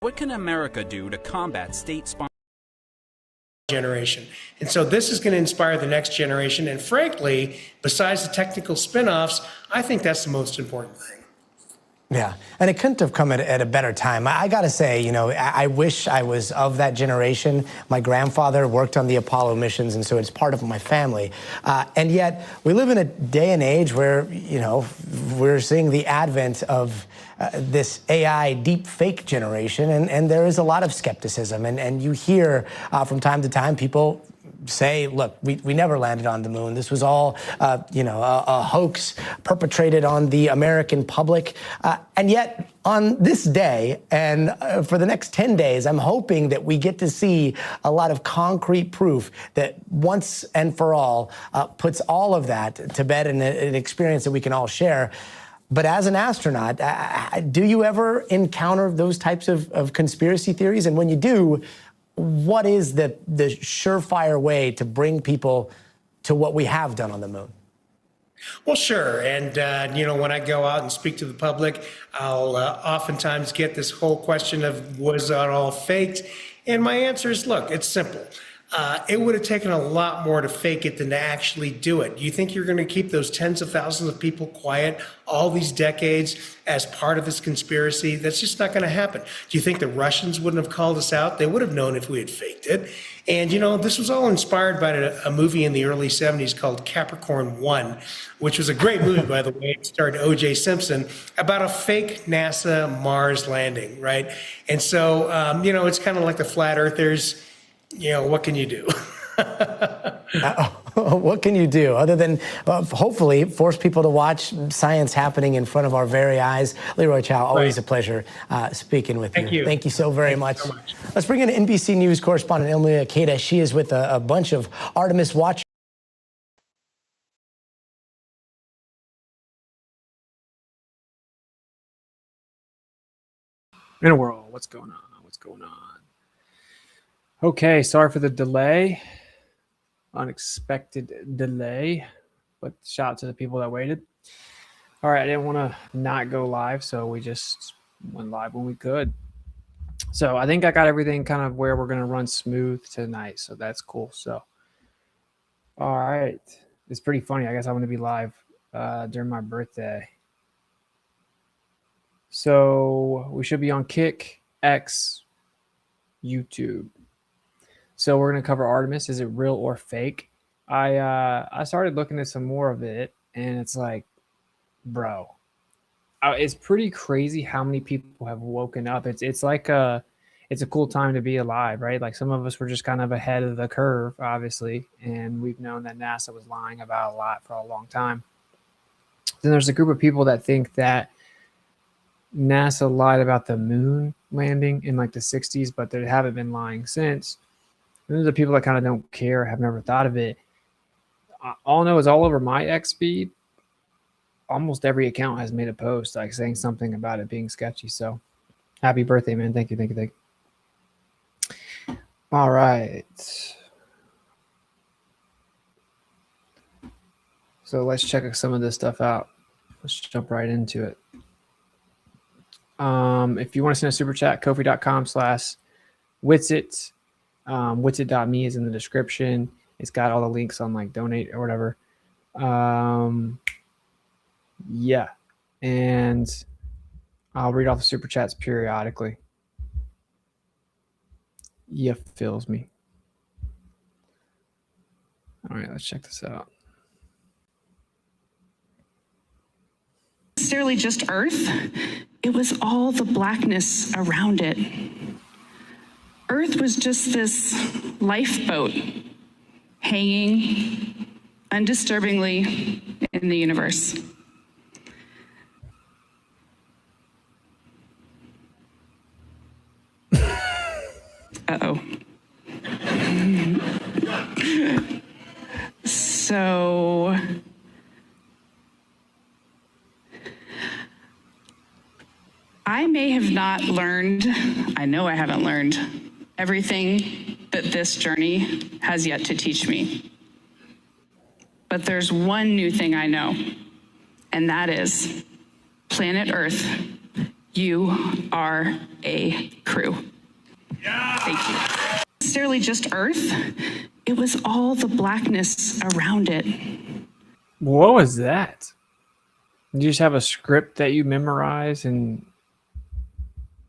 What can America do to combat state-sponsored generation? And so this is going to inspire the next generation. And frankly, besides the technical spin-offs, I think that's the most important thing. Yeah, and it couldn't have come at a better time. I got to say, you know, I wish I was of that generation. My grandfather worked on the Apollo missions, and so it's part of my family. And yet, we live in a day and age where, you know, we're seeing the advent of this AI deep fake generation, and there is a lot of skepticism. And you hear from time to time people say, look, we never landed on the moon. This was all, you know, a hoax perpetrated on the American public. And yet, on this day, and for the next 10 days, I'm hoping that we get to see a lot of concrete proof that once and for all puts all of that to bed in an experience that we can all share. But as an astronaut, do you ever encounter those types of conspiracy theories? And when you do, what is the surefire way to bring people to what we have done on the moon? Well, sure. And, you know, when I go out and speak to the public, I'll oftentimes get this whole question of, was that all faked? And my answer is, look, it's simple. It would have taken a lot more to fake it than to actually do it. You think you're going to keep those tens of thousands of people quiet all these decades as part of this conspiracy? That's just not going to happen. Do you think the Russians wouldn't have called us out? They would have known if we had faked it. And, you know, this was all inspired by a movie in the early 70s called Capricorn 1, which was a great movie, by the way. It starred O.J. Simpson, about a fake NASA Mars landing, right? And so, you know, it's kind of like the flat earthers. You know, what can you do? What can you do other than hopefully force people to watch science happening in front of our very eyes? Leroy Chow, always a pleasure speaking with you. Thank you so very much. Let's bring in NBC News correspondent Emily Akeda. She is with a bunch of Artemis watchers. In a world, what's going on? What's going on? Okay, sorry for the delay, unexpected delay, but shout out to the people that waited. All right, I didn't want to not go live, so we just went live when we could. So I think I got everything kind of where we're going to run smooth tonight, so that's cool. So, all right, it's pretty funny. I guess I'm going to be live during my birthday. So we should be on Kick, X, YouTube. So we're going to cover Artemis. Is it real or fake? I started looking at some more of it, and it's like, bro, it's pretty crazy how many people have woken up. It's like it's a cool time to be alive, right? Like some of us were just kind of ahead of the curve, obviously, and we've known that NASA was lying about a lot for a long time. Then there's a group of people that think that NASA lied about the moon landing in like the 60s, but they haven't been lying since. Those are people that kind of don't care, have never thought of it. All I know is all over my X feed, almost every account has made a post like saying something about it being sketchy. So happy birthday, man. Thank you. All right. So let's check some of this stuff out. Let's jump right into it. If you want to send a super chat, kofi.com/Witsit. Witsit.me is in the description. It's got all the links on like donate or whatever. Yeah. And I'll read off the super chats periodically. Yeah, fills me. All right, let's check this out. Necessarily just Earth. It was all the blackness around it. Earth was just this lifeboat hanging undisturbingly in the universe. Uh-oh. So I may have not learned, I know I haven't learned everything that this journey has yet to teach me. But there's one new thing I know, and that is planet Earth You are a crew. Yeah. Thank you. Not necessarily just Earth, it was all the blackness around it. What was that? You just have a script that you memorize and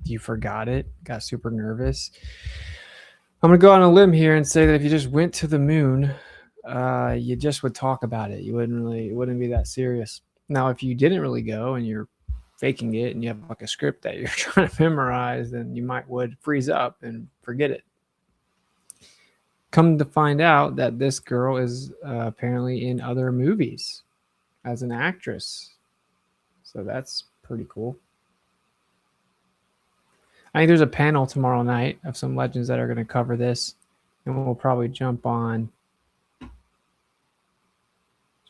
you forgot it, got super nervous. I'm going to go on a limb here and say that if you just went to the moon, you just would talk about it. It wouldn't be that serious. Now, if you didn't really go and you're faking it and you have like a script that you're trying to memorize, then you would freeze up and forget it. Come to find out that this girl is apparently in other movies as an actress. So that's pretty cool. I think there's a panel tomorrow night of some legends that are going to cover this, and we'll probably jump on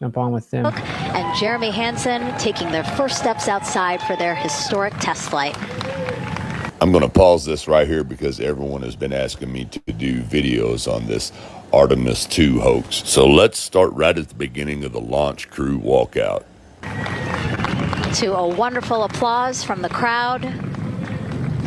with them. And Jeremy Hansen taking their first steps outside for their historic test flight. I'm going to pause this right here because everyone has been asking me to do videos on this Artemis 2 hoax. So let's start right at the beginning of the launch crew walkout. To a wonderful applause from the crowd.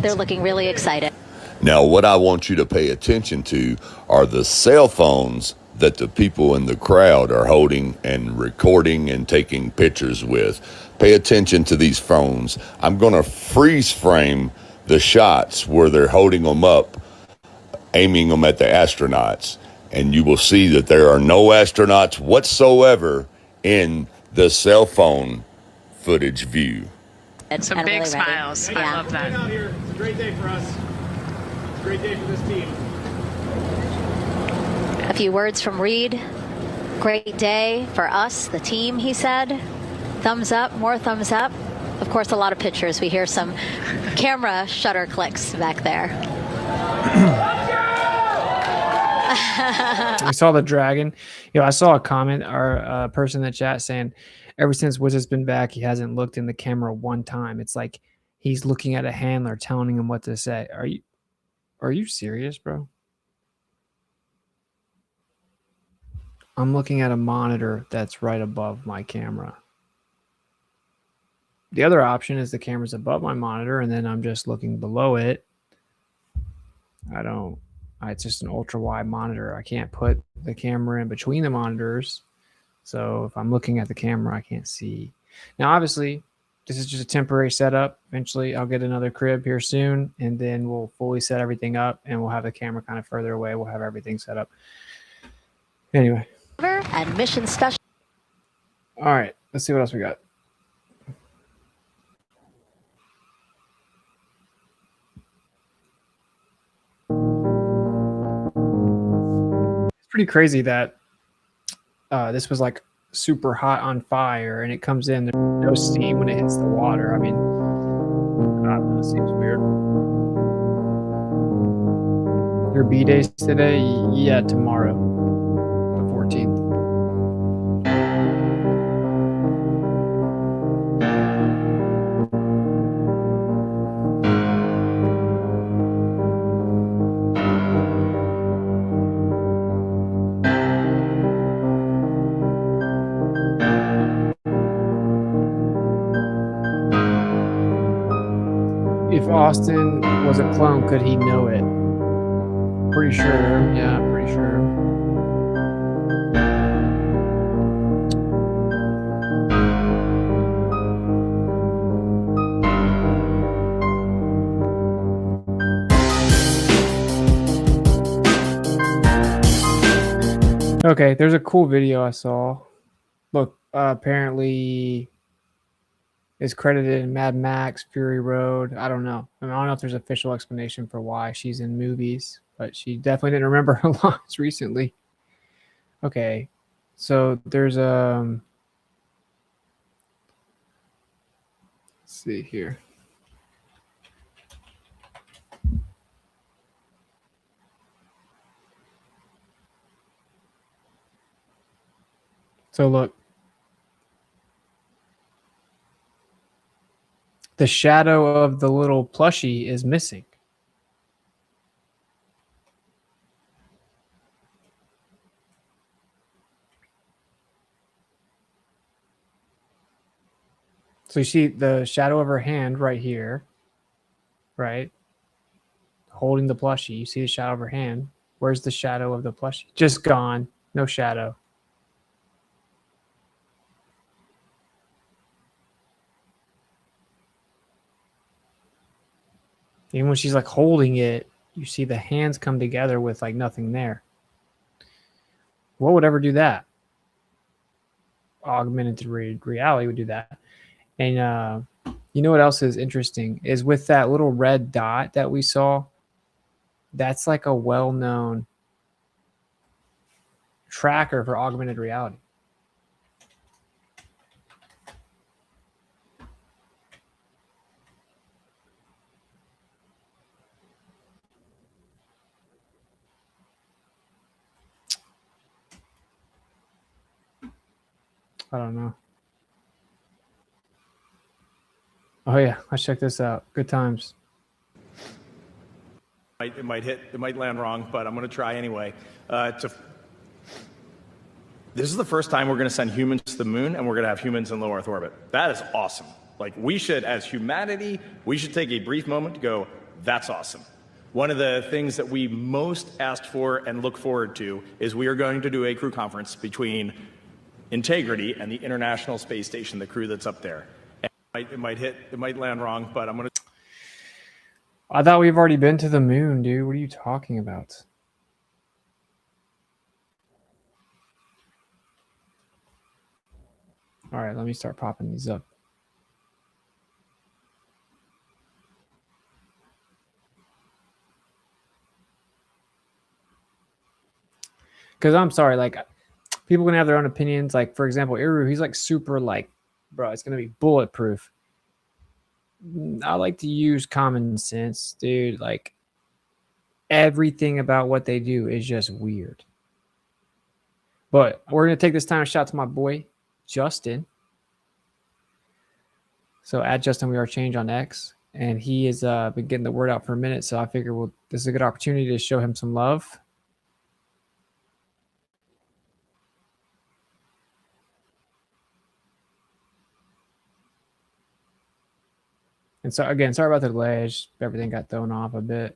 They're looking really excited. Now, what I want you to pay attention to are the cell phones that the people in the crowd are holding and recording and taking pictures with. Pay attention to these phones. I'm going to freeze frame the shots where they're holding them up, aiming them at the astronauts, and you will see that there are no astronauts whatsoever in the cell phone footage view. It's Some big really smiles. Yeah. I love that. Out here. It's a great day for us. It's a great day for this team. A few words from Reed. Great day for us, the team, he said. Thumbs up, more thumbs up. Of course, a lot of pictures. We hear some camera shutter clicks back there. We saw the dragon. I saw a comment or a person in the chat saying, ever since Wiz has been back, he hasn't looked in the camera one time. It's like he's looking at a handler telling him what to say. Are you serious, bro? I'm looking at a monitor that's right above my camera. The other option is the camera's above my monitor and then I'm just looking below it. It's just an ultra wide monitor. I can't put the camera in between the monitors. So if I'm looking at the camera, I can't see. Now, obviously, this is just a temporary setup. Eventually, I'll get another crib here soon, and then we'll fully set everything up, and we'll have the camera kind of further away. We'll have everything set up. Anyway. And mission special. All right. Let's see what else we got. It's pretty crazy that this was like super hot on fire and it comes in, there's no steam when it hits the water. I mean, I don't know, it seems weird. Your B days today? Yeah, tomorrow, the 14th. If Austin was a clone, could he know it? Pretty sure. Yeah, pretty sure. Okay, there's a cool video I saw. Look, apparently is credited in Mad Max, Fury Road. I don't know. I don't know if there's an official explanation for why she's in movies, but she definitely didn't remember her lines recently. Okay, so there's let's see here. So look. The shadow of the little plushie is missing. So you see the shadow of her hand right here. right? Holding the plushie. You see the shadow of her hand. Where's the shadow of the plushie? Just gone. No shadow. Even when she's like holding it, you see the hands come together with like nothing there. What would ever do that? Augmented reality would do that. And you know what else is interesting is with that little red dot that we saw, that's like a well-known tracker for augmented reality. I don't know. Oh yeah, let's check this out. Good times. It might land wrong, but I'm going to try anyway. This is the first time we're going to send humans to the moon, and we're going to have humans in low Earth orbit. That is awesome. Like, we should, as humanity, we should take a brief moment to go, that's awesome. One of the things that we most asked for and look forward to is we are going to do a crew conference between Integrity and the International Space Station, the crew that's up there. And it might land wrong, but I'm going to... I thought we've already been to the moon, dude. What are you talking about? All right, let me start popping these up. Because I'm sorry, like, people can have their own opinions. Like, for example, Iru, he's like super like, bro, it's going to be bulletproof. I like to use common sense, dude. Like, everything about what they do is just weird. But we're going to take this time to shout to my boy, Justin. So at Justin We Are Change on X. And he has been getting the word out for a minute. So I figure this is a good opportunity to show him some love. And so again, sorry about the delay. Everything got thrown off a bit.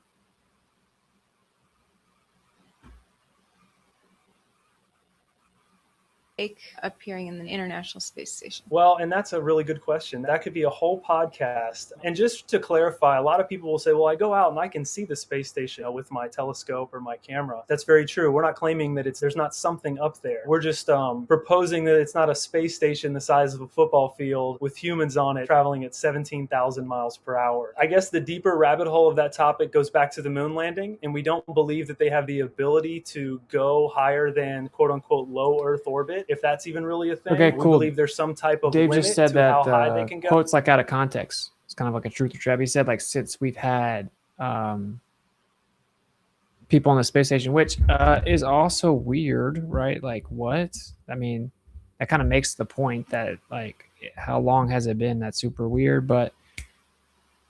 Appearing in the International Space Station? Well, and that's a really good question. That could be a whole podcast. And just to clarify, a lot of people will say, well, I go out and I can see the space station with my telescope or my camera. That's very true. We're not claiming that there's not something up there. We're just proposing that it's not a space station the size of a football field with humans on it traveling at 17,000 miles per hour. I guess the deeper rabbit hole of that topic goes back to the moon landing, and we don't believe that they have the ability to go higher than quote unquote low Earth orbit, if that's even really a thing. Okay, we cool. believe there's some type of Dave limit just said to that how high they can go. quote's like out of context. It's kind of like a truth or trap. He said like since we've had people on the space station, which is also weird, right? Like what? I mean, that kind of makes the point that like how long has it been? That's super weird. But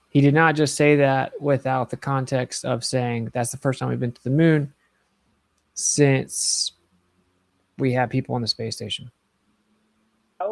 he did not just say that without the context of saying that's the first time we've been to the moon since we have people on the space station.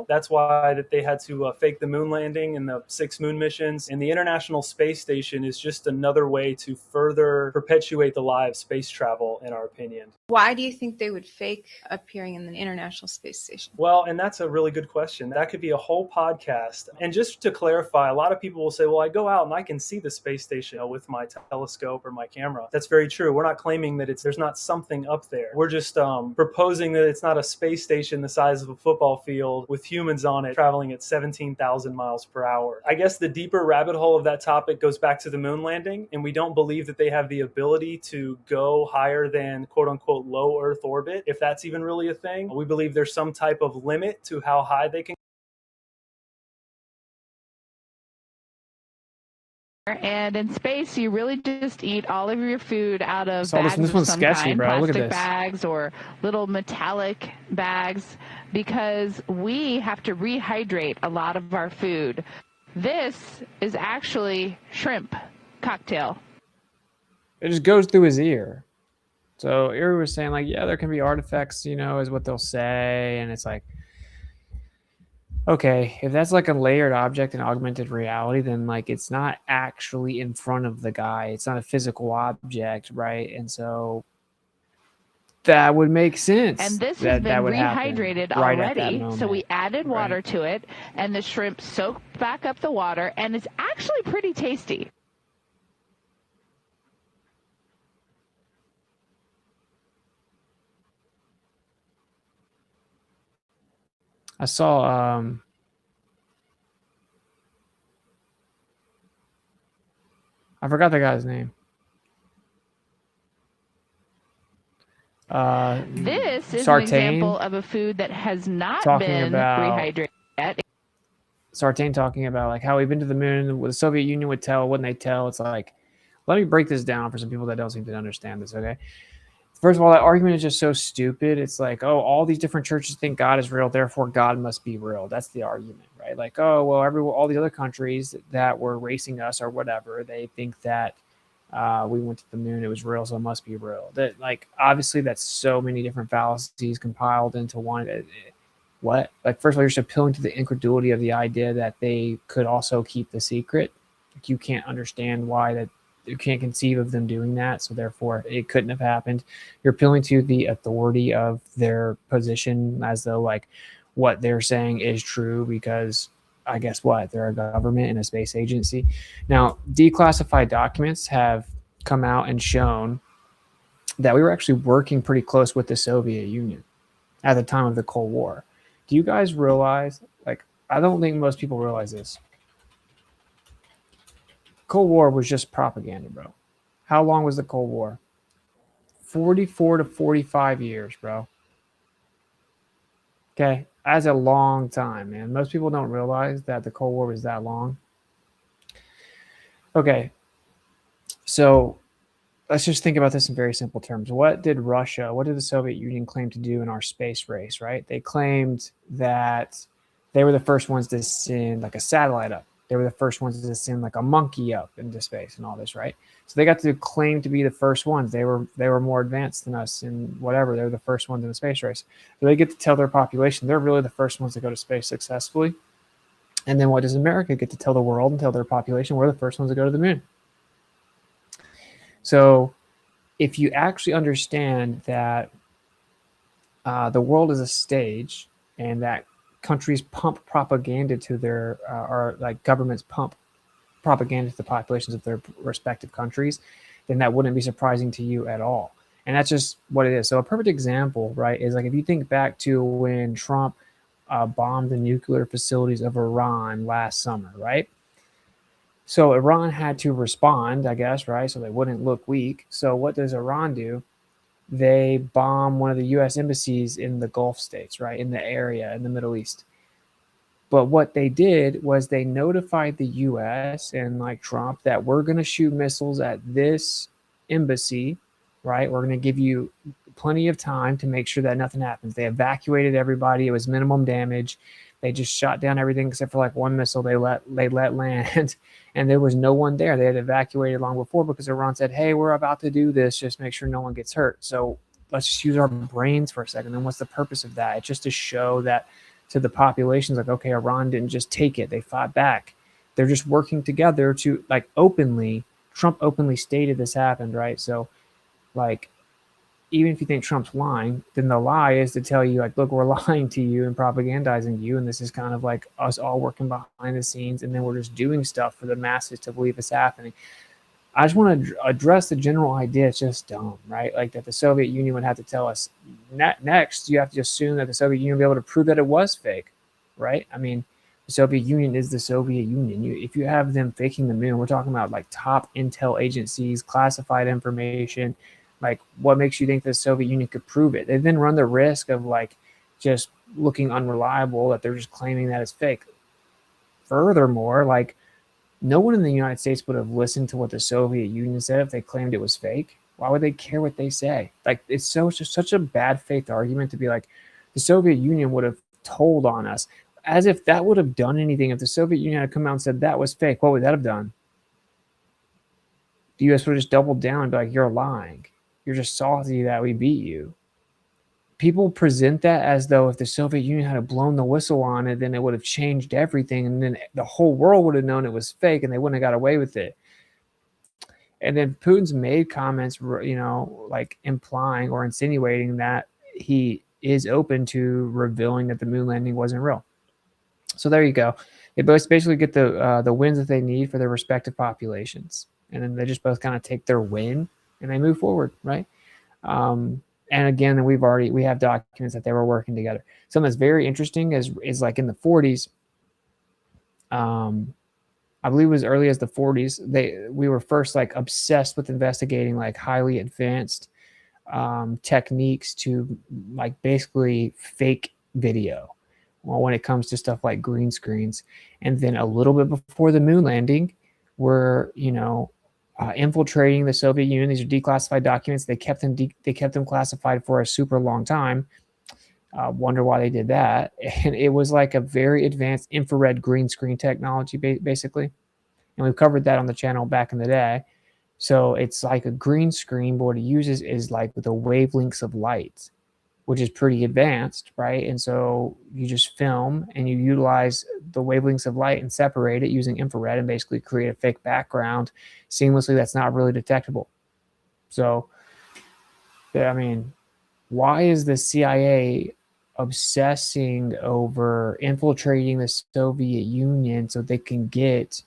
That's why that they had to fake the moon landing and the 6 moon missions. And the International Space Station is just another way to further perpetuate the lie of space travel, in our opinion. Why do you think they would fake appearing in the International Space Station? Well, and that's a really good question. That could be a whole podcast. And just to clarify, a lot of people will say, well, I go out and I can see the space station with my telescope or my camera. That's very true. We're not claiming that there's not something up there. We're just proposing that it's not a space station the size of a football field with humans on it traveling at 17,000 miles per hour. I guess the deeper rabbit hole of that topic goes back to the moon landing, and we don't believe that they have the ability to go higher than quote unquote low Earth orbit, if that's even really a thing. We believe there's some type of limit to how high they can. And in space, you really just eat all of your food out of So bags this of one's some sketchy, kind, bro. Look at plastic this. bags or little metallic bags, because we have to rehydrate a lot of our food. This is actually shrimp cocktail. It just goes through his ear. So Erie was saying like, yeah, there can be artifacts, you know, is what they'll say. And it's like, okay, if that's like a layered object in augmented reality, then like it's not actually in front of the guy. It's not a physical object, right? And so that would make sense. And this that has been would happen rehydrated right at that already. moment. So we added water to it, and the shrimp soaked back up the water, and it's actually pretty tasty. I saw I forgot the guy's name. This is Sartain, an example of a food that has not been rehydrated yet. Sartain talking about like how we've been to the moon. The Soviet Union would tell, wouldn't they tell? It's like, let me break this down for some people that don't seem to understand this, okay? First of all, that argument is just so stupid. It's like, oh, all these different churches think God is real, therefore God must be real. That's the argument, right? Like, oh, well, all the other countries that were racing us or whatever, they think that we went to the moon, it was real, so it must be real. That, like, obviously that's so many different fallacies compiled into one. What? Like, first of all, you're just appealing to the incredulity of the idea that they could also keep the secret. Like, you can't understand why that. You can't conceive of them doing that, so therefore it couldn't have happened. You're appealing to the authority of their position as though like what they're saying is true because I guess what? They're a government and a space agency. Now, declassified documents have come out and shown that we were actually working pretty close with the Soviet Union at the time of the Cold War. Do you guys realize, like, I don't think most people realize this. Cold War was just propaganda, bro. How long was the Cold War? 44 to 45 years, bro. Okay, that's a long time, man. Most people don't realize that the Cold War was that long. Okay, so let's just think about this in very simple terms. What did the Soviet Union claim to do in our space race, right? They claimed that they were the first ones to send like a satellite up. They were the first ones to send like a monkey up into space and all this, right? So they got to claim to be the first ones. They were more advanced than us in whatever. They were the first ones in the space race. So they get to tell their population they're really the first ones to go to space successfully. And then what does America get to tell the world and tell their population? We're the first ones to go to the moon. So if you actually understand that the world is a stage and that countries pump propaganda to their or like governments pump propaganda to the populations of their respective countries, then that wouldn't be surprising to you at all. And that's just what it is. So a perfect example, right, is like if you think back to when Trump bombed the nuclear facilities of Iran last summer, right? So Iran had to respond, I guess, right? So they wouldn't look weak. So what does Iran do? They bomb one of the U.S. embassies in the Gulf states, right, in the area in the Middle East. But what they did was they notified the U.S. and like Trump that we're going to shoot missiles at this embassy, right? We're going to give you plenty of time to make sure that nothing happens. They evacuated everybody. It was minimum damage. They just shot down everything except for like one missile they let land, and there was no one there. They had evacuated long before because Iran said, hey, we're about to do this. Just make sure no one gets hurt. So let's just use our brains for a second. And what's the purpose of that? It's just to show that to the populations, like, okay, Iran didn't just take it. They fought back. They're just working together to like openly, Trump openly stated this happened, right? So like, even if you think Trump's lying, then the lie is to tell you, like, look, we're lying to you and propagandizing you. And this is kind of like us all working behind the scenes. And then we're just doing stuff for the masses to believe it's happening. I just want to address the general idea. It's just dumb, right? Like that the Soviet Union would have to tell us next, you have to assume that the Soviet Union would be able to prove that it was fake, right? I mean, the Soviet Union is the Soviet Union. If you have them faking the moon, we're talking about like top intel agencies, classified information. Like, what makes you think the Soviet Union could prove it? They then run the risk of like just looking unreliable, that they're just claiming that it's fake. Furthermore, like no one in the United States would have listened to what the Soviet Union said if they claimed it was fake. Why would they care what they say? Like, it's just such a bad faith argument to be like, the Soviet Union would have told on us, as if that would have done anything. If the Soviet Union had come out and said that was fake, what would that have done? The U.S. would have just doubled down and be like, you're lying. You're just salty that we beat you. people present that as though if the Soviet Union had blown the whistle on it, then it would have changed everything, and then the whole world would have known it was fake, and they wouldn't have got away with it. And then Putin's made comments, like implying or insinuating that he is open to revealing that the moon landing wasn't real. So there you go. They both basically get the wins that they need for their respective populations, and then they just both kind of take their win and they move forward, right? And again, we have documents that they were working together. Something that's very interesting is like in the 40s. I believe it was early as the 40s. We were first like obsessed with investigating like highly advanced techniques to like basically fake video. Well, when it comes to stuff like green screens, and then a little bit before the moon landing, we're infiltrating the Soviet Union. These are declassified documents. They kept them classified for a super long time. Wonder why they did that. And it was like a very advanced infrared green screen technology, basically. And we've covered that on the channel back in the day. So it's like a green screen, but what it uses is like with the wavelengths of light, which is pretty advanced, right? And so you just film and you utilize the wavelengths of light and separate it using infrared and basically create a fake background seamlessly that's not really detectable. So, I mean, why is the CIA obsessing over infiltrating the Soviet Union so they can get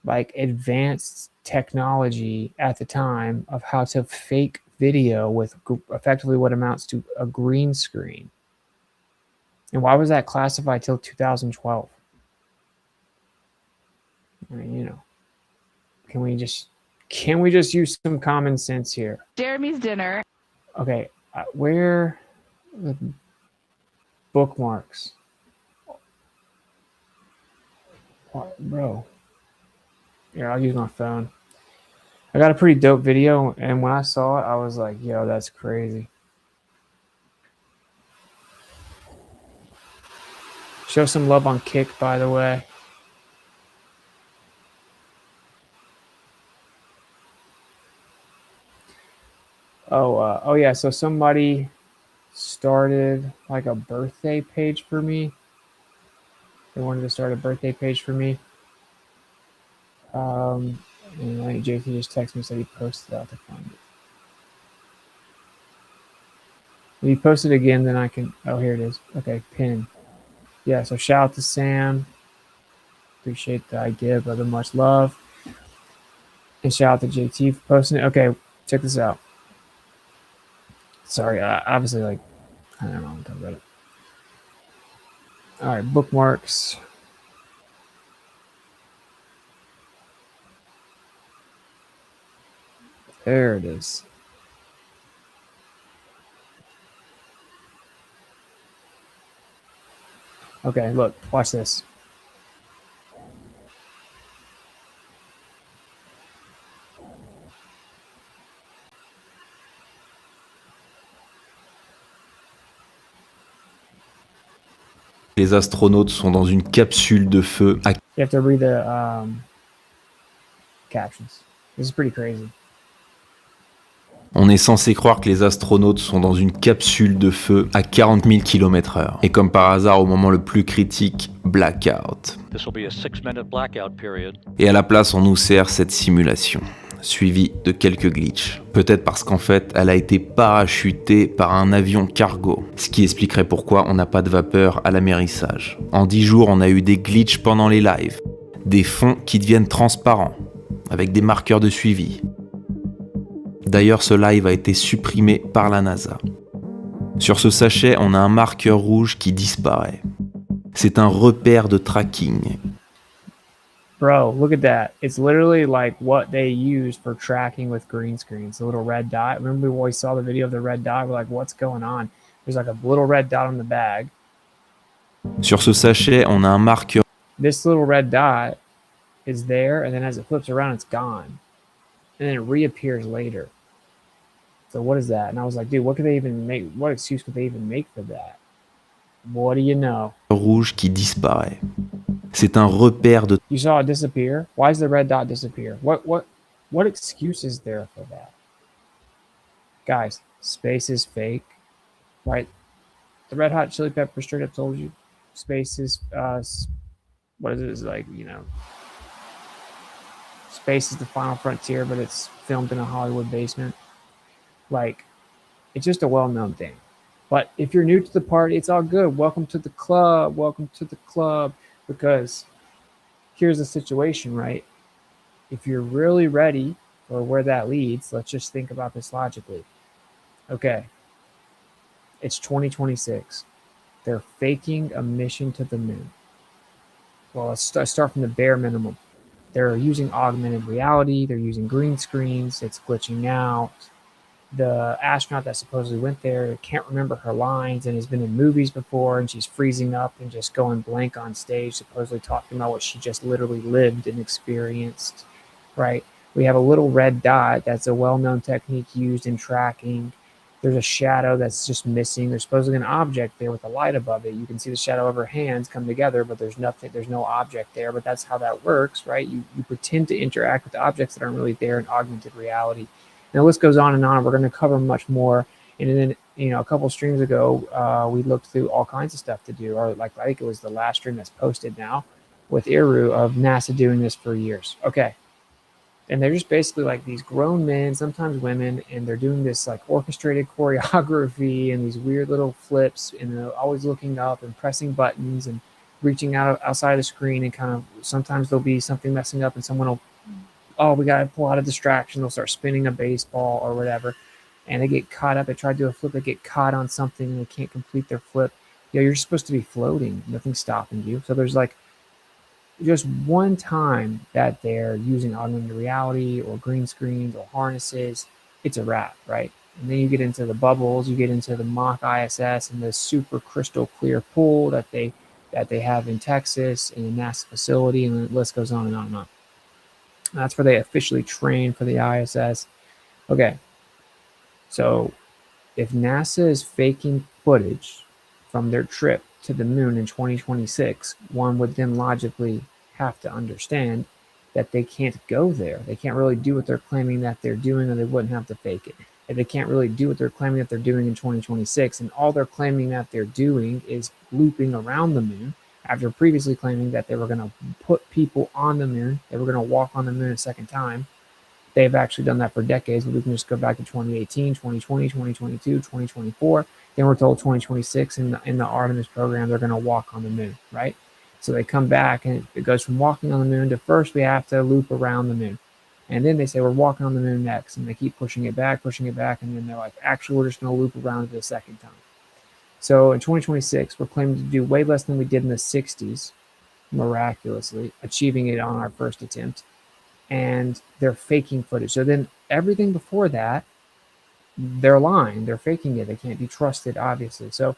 like advanced technology at the time of how to fake video with effectively what amounts to a green screen? And why was that classified till 2012? I mean, can we just use some common sense here? Jeremy's dinner. Okay, where the bookmarks? What, bro? Here, I'll use my phone. I got a pretty dope video, and when I saw it, I was like, yo, that's crazy. Show some love on Kick, by the way. Oh yeah, so somebody started like a birthday page for me. They wanted to start a birthday page for me. And I think JT just texted me, said he posted out to find it. If he posted again, then I can. Oh, here it is. Okay, pin. Yeah, so shout out to Sam. Appreciate the idea, brother. Much love. And shout out to JT for posting it. Okay, check this out. Sorry, obviously, like, I don't know what to talk about it. All right, bookmarks. There it is. Okay, look, watch this. Les astronautes sont dans une capsule de feu. You have to read the captions. This is pretty crazy. On est censé croire que les astronautes sont dans une capsule de feu à 40 000 km/h. Et comme par hasard, au moment le plus critique, blackout. Et à la place, on nous sert cette simulation, suivie de quelques glitches. Peut-être parce qu'en fait, elle a été parachutée par un avion cargo. Ce qui expliquerait pourquoi on n'a pas de vapeur à l'amérissage. En 10 jours, on a eu des glitches pendant les lives. Des fonds qui deviennent transparents, avec des marqueurs de suivi. D'ailleurs, ce live a été supprimé par la NASA. Sur ce sachet, on a un marqueur rouge qui disparaît. C'est un repère de tracking. Bro, look at that. It's literally like what they use for tracking with green screens. The little red dot. Remember when we saw the video of the red dot? We're like, what's going on? There's like a little red dot on the bag. Sur ce sachet, on a un marqueur. This little red dot is there, and then as it flips around, it's gone. And then it reappears later. So what is that? And I was like, dude, what could they even make? What excuse could they even make for that? What do you know? Rouge qui disparaît. C'est un repère de. You saw it disappear. Why does the red dot disappear? What excuse is there for that? Guys, space is fake, right? The Red Hot Chili Peppers straight up told you space is, what is it? It's like, space is the final frontier, but it's filmed in a Hollywood basement. Like, it's just a well-known thing. But if you're new to the party, it's all good. Welcome to the club. Welcome to the club. Because here's the situation, right? If you're really ready for where that leads, let's just think about this logically. Okay. It's 2026. They're faking a mission to the moon. Well, let's start from the bare minimum. They're using augmented reality. They're using green screens. It's glitching out. The astronaut that supposedly went there can't remember her lines and has been in movies before, and she's freezing up and just going blank on stage, supposedly talking about what she just literally lived and experienced, right? We have a little red dot. That's a well-known technique used in tracking. There's a shadow that's just missing. There's supposedly an object there with a light above it. You can see the shadow of her hands come together, but there's nothing. There's no object there, but that's how that works, right? You pretend to interact with objects that aren't really there in augmented reality. And the list goes on and on. We're going to cover much more. And then, a couple streams ago, we looked through all kinds of stuff to do. Or like I think it was the last stream that's posted now with Iru of NASA doing this for years. Okay. And they're just basically like these grown men, sometimes women, and they're doing this like orchestrated choreography and these weird little flips, and they're always looking up and pressing buttons and reaching out outside the screen, and kind of sometimes there'll be something messing up and someone will, oh, we got to pull out a distraction. They'll start spinning a baseball or whatever, and they get caught up. They try to do a flip. They get caught on something and they can't complete their flip. You're supposed to be floating. Nothing's stopping you. So there's like just one time that they're using augmented reality or green screens or harnesses, it's a wrap, right? And then you get into the bubbles, you get into the mock ISS and the super crystal clear pool that they have in Texas in a NASA facility, and the list goes on and on and on. That's where they officially train for the ISS. Okay, so if NASA is faking footage from their trip to the moon in 2026, one would then logically have to understand that they can't go there. They can't really do what they're claiming that they're doing, or they wouldn't have to fake it. And they can't really do what they're claiming that they're doing in 2026, and all they're claiming that they're doing is looping around the moon, after previously claiming that they were going to put people on the moon, they were going to walk on the moon a second time. They've actually done that for decades, but we can just go back to 2018, 2020, 2022, 2024. Then we're told 2026 in the Artemis program, they're going to walk on the moon, right? So they come back, and it goes from walking on the moon to first we have to loop around the moon. And then they say we're walking on the moon next, and they keep pushing it back, and then they're like, actually, we're just going to loop around it a second time. So in 2026, we're claiming to do way less than we did in the 60s, miraculously, achieving it on our first attempt. And they're faking footage. So then everything before that, they're lying. They're faking it. They can't be trusted, obviously. So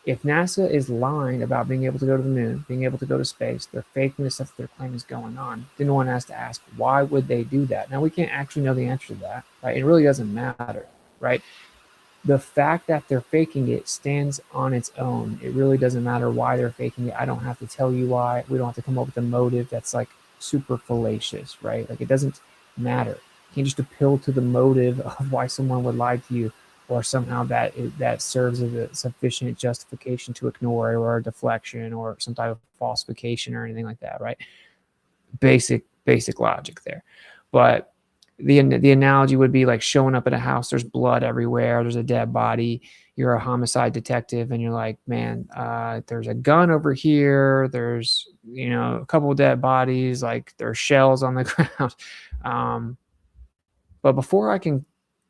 if NASA is lying about being able to go to the moon, being able to go to space, they're faking the stuff that their claim is going on. Then one has to ask, why would they do that? Now, we can't actually know the answer to that, right? It really doesn't matter, right? The fact that they're faking it stands on its own. It really doesn't matter why they're faking it. I don't have to tell you why. We don't have to come up with a motive that's like super fallacious, right? Like, it doesn't matter. You can't just appeal to the motive of why someone would lie to you, or somehow that serves as a sufficient justification to ignore it, or a deflection, or some type of falsification or anything like that, right? Basic logic there. But the analogy would be like showing up at a house, there's blood everywhere, there's a dead body, you're a homicide detective, and you're like, man, there's a gun over here, there's a couple of dead bodies, like there's shells on the ground. But before I can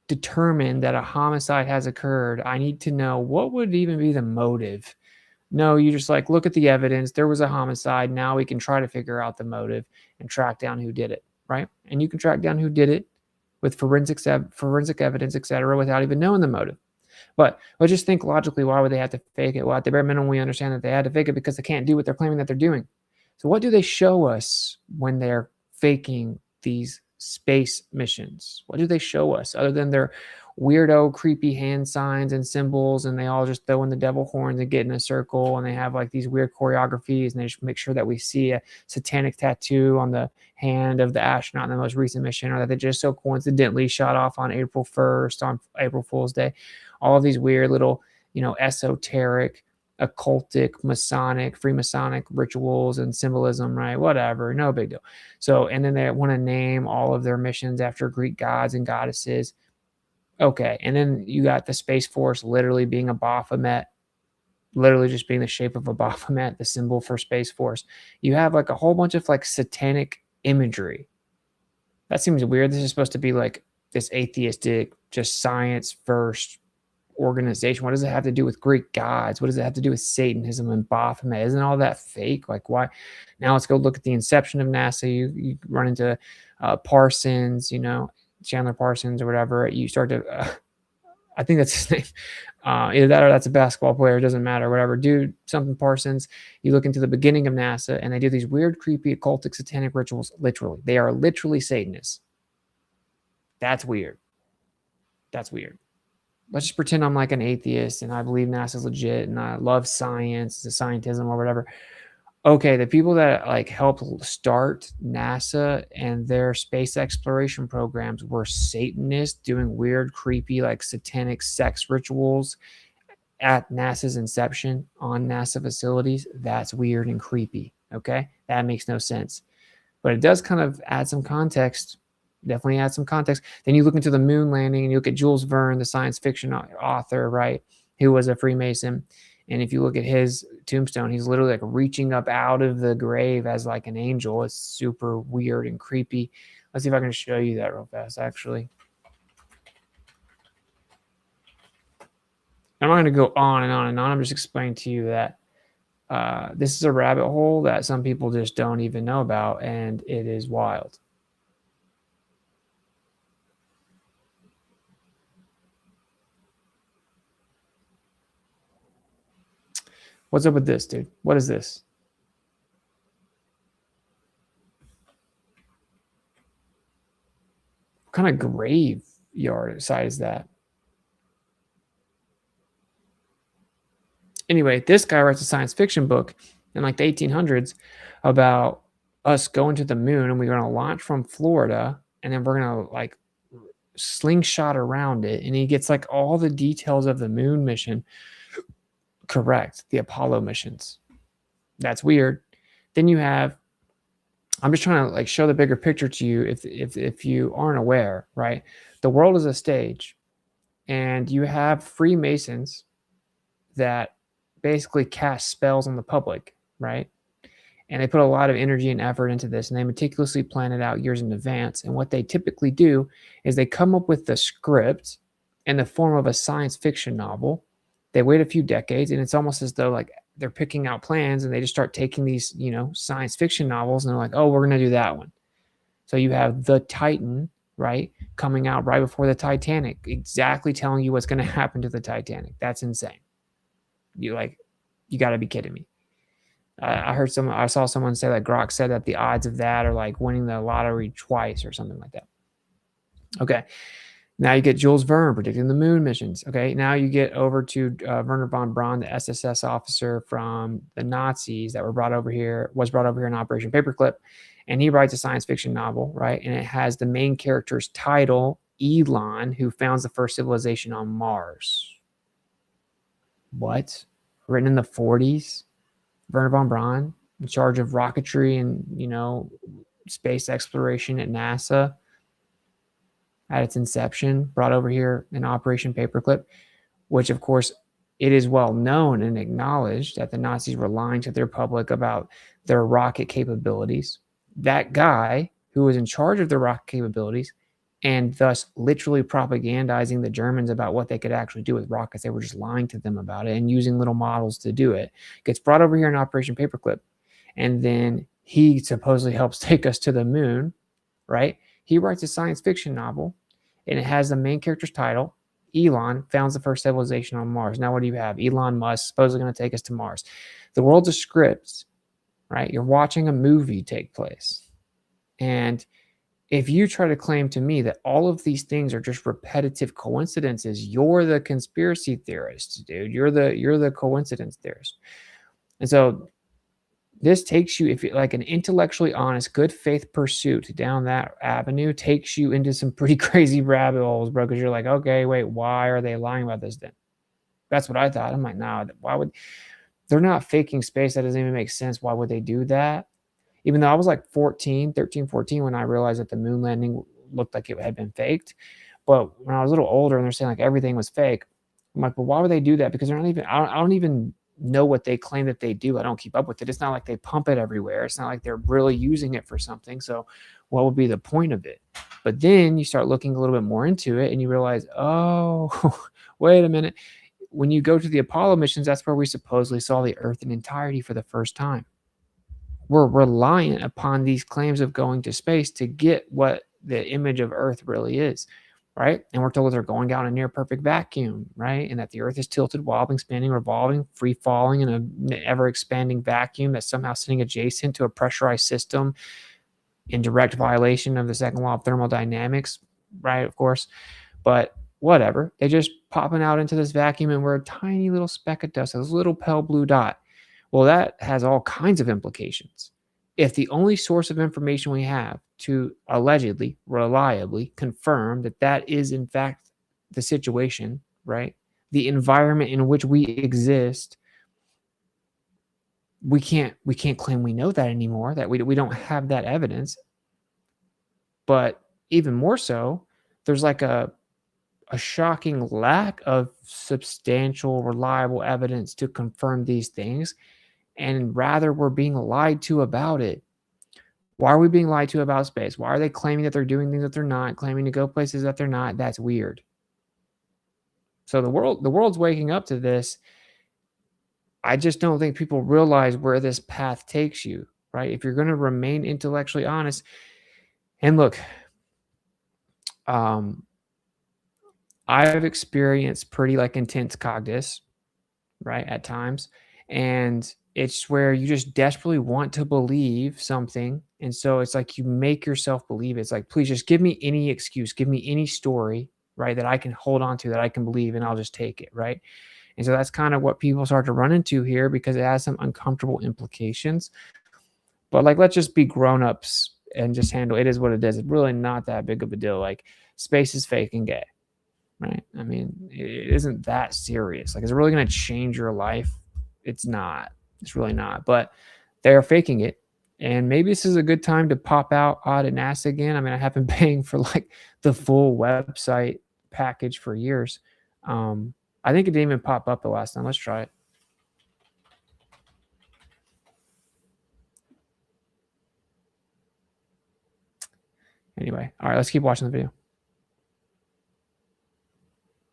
determine that a homicide has occurred, I need to know what would even be the motive. No, you just like look at the evidence, there was a homicide, now we can try to figure out the motive and track down who did it, right? And you can track down who did it with forensic evidence, etc., without even knowing the motive. But let's just think logically, why would they have to fake it? Well, at the bare minimum, we understand that they had to fake it because they can't do what they're claiming that they're doing. So what do they show us when they're faking these space missions? What do they show us other than their weirdo, creepy hand signs and symbols, and they all just throw in the devil horns and get in a circle, and they have like these weird choreographies, and they just make sure that we see a satanic tattoo on the hand of the astronaut in the most recent mission, or that they just so coincidentally shot off on April 1st, on April Fool's Day. All of these weird little, esoteric, occultic, Masonic, Freemasonic rituals and symbolism, right? Whatever, no big deal. So, and then they want to name all of their missions after Greek gods and goddesses. Okay, and then you got the Space Force literally being a Baphomet, literally just being the shape of a Baphomet, the symbol for Space Force. You have like a whole bunch of like satanic imagery. That seems weird. This is supposed to be like this atheistic, just science first organization. What does it have to do with Greek gods? What does it have to do with Satanism and Baphomet? Isn't all that fake? Like, why? Now let's go look at the inception of NASA. You run into Parsons, Chandler Parsons or whatever. You start to, I think that's his name. Either that or that's a basketball player. It doesn't matter. Whatever. Dude, something Parsons. You look into the beginning of NASA and they do these weird, creepy, occultic, satanic rituals. Literally. They are literally Satanists. That's weird. That's weird. Let's just pretend I'm like an atheist and I believe NASA's legit and I love science, the scientism or whatever. Okay, the people that like helped start NASA and their space exploration programs were Satanists doing weird, creepy, like satanic sex rituals at NASA's inception on NASA facilities. That's weird and creepy. Okay, that makes no sense. But it does kind of add some context. Definitely add some context. Then you look into the moon landing and you look at Jules Verne, the science fiction author, right, who was a Freemason. And if you look at his tombstone, he's literally like reaching up out of the grave as like an angel. It's super weird and creepy. Let's see if I can show you that real fast, actually. I'm not going to go on and on and on. I'm just explaining to you that this is a rabbit hole that some people just don't even know about, and it is wild. What's up with this, dude? What is this? What kind of graveyard site is that? Anyway, this guy writes a science fiction book in like the 1800s about us going to the moon, and we're going to launch from Florida, and then we're going to like slingshot around it. And he gets like all the details of the moon mission correct, the Apollo missions. That's weird. Then you have, I'm just trying to like show the bigger picture to you if you aren't aware, right? The world is a stage, and you have Freemasons that basically cast spells on the public, right? And they put a lot of energy and effort into this, and they meticulously plan it out years in advance. And what they typically do is they come up with the script in the form of a science fiction novel. They wait a few decades, and it's almost as though like they're picking out plans, and they just start taking these, science fiction novels, and they're like, oh, we're going to do that one. So you have the Titan, right, coming out right before the Titanic, exactly telling you what's going to happen to the Titanic. That's insane. You got to be kidding me. I saw someone say that Grok said that the odds of that are like winning the lottery twice or something like that. Okay. Now you get Jules Verne predicting the moon missions. Okay, now you get over to Werner von Braun, the SSS officer from the Nazis that was brought over here in Operation Paperclip, and he writes a science fiction novel, right? And it has the main character's title, Elon, who founds the first civilization on Mars. What? Written in the 40s? Werner von Braun, in charge of rocketry and space exploration at NASA. At its inception, brought over here in Operation Paperclip, which of course it is well known and acknowledged that the Nazis were lying to their public about their rocket capabilities. That guy who was in charge of the rocket capabilities and thus literally propagandizing the Germans about what they could actually do with rockets, they were just lying to them about it and using little models to do it, gets brought over here in Operation Paperclip. And then he supposedly helps take us to the moon, right? He writes a science fiction novel, and it has the main character's title, Elon, founds the first civilization on Mars. Now what do you have? Elon Musk supposedly going to take us to Mars. The world's a script, right? You're watching a movie take place. And if you try to claim to me that all of these things are just repetitive coincidences, you're the conspiracy theorist, dude. You're the coincidence theorist. And so this takes you, if you're like an intellectually honest, good faith pursuit down that avenue, takes you into some pretty crazy rabbit holes, bro. Because you're like, okay, wait, why are they lying about this then? That's what I thought. I'm like, nah, why would they're not faking space? That doesn't even make sense. Why would they do that? Even though I was like 13, 14, when I realized that the moon landing looked like it had been faked. But when I was a little older and they're saying like everything was fake, I'm like, well, why would they do that? Because they're not even, I don't even know what they claim that they do. I don't keep up with it. It's not like they pump it everywhere. It's not like they're really using it for something. So what would be the point of it? But then you start looking a little bit more into it and you realize, oh, wait a minute. When you go to the Apollo missions, that's where we supposedly saw the Earth in entirety for the first time. We're reliant upon these claims of going to space to get what the image of Earth really is, right? And we're told that they're going out in a near perfect vacuum, right? And that the Earth is tilted, wobbling, spinning, revolving, free falling in an ever expanding vacuum that's somehow sitting adjacent to a pressurized system in direct violation of the second law of thermodynamics, right? Of course, but whatever. They just popping out into this vacuum and we're a tiny little speck of dust, a little pale blue dot. Well, that has all kinds of implications. If the only source of information we have to allegedly, reliably confirm that that is in fact the situation, right? The environment in which we exist, we can't claim we know that anymore, that we don't have that evidence. But even more so, there's like a shocking lack of substantial, reliable evidence to confirm these things. And rather, we're being lied to about it. Why are we being lied to about space? Why are they claiming that they're doing things that they're not, claiming to go places that they're not? That's weird. So the world's waking up to this. I just don't think people realize where this path takes you, right? If you're going to remain intellectually honest, and look, I've experienced pretty like intense cognitus, right, at times, and it's where you just desperately want to believe something. And so it's like you make yourself believe it. It's like, please just give me any excuse, give me any story, right, that I can hold on to, that I can believe, and I'll just take it, right? And so that's kind of what people start to run into here because it has some uncomfortable implications. But like, let's just be grown-ups and just handle it. Is what it is. It's really not that big of a deal. Like, space is fake and gay, right? I mean, it isn't that serious. Like, is it really going to change your life? It's not. It's really not. But they're faking it. And maybe this is a good time to pop out Odd and NASA again. I mean, I have been paying for like the full website package for years. I think it didn't even pop up the last time. Let's try it. Anyway, all right, let's keep watching the video.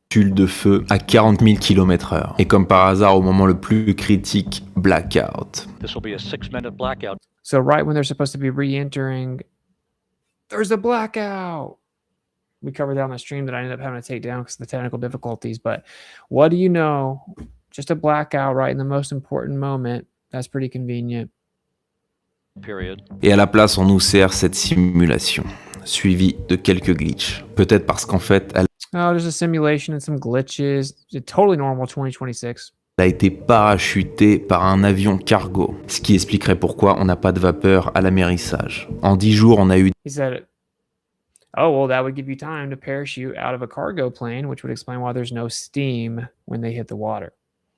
De feu à 40 000 km/h. Et comme par hasard, au moment le plus critique, blackout. This will be a 6-minute blackout. So right when they're supposed to be re-entering, there's a blackout. We covered that on the stream that I ended up having to take down because of the technical difficulties. But what do you know? Just a blackout right in the most important moment. That's pretty convenient. Period. Et à la place, on nous sert cette simulation, suivie de quelques glitches. Peut-être parce qu'en fait, elle Oh, there's a simulation and some glitches. It's totally normal 2026. a été parachutée par un avion cargo, ce qui expliquerait pourquoi on n'a pas de vapeur à l'amérissage. En 10 jours, on a eu He said, oh, well, that would give you time to parachute out of a cargo plane, which would explain why there's no steam when they hit the water.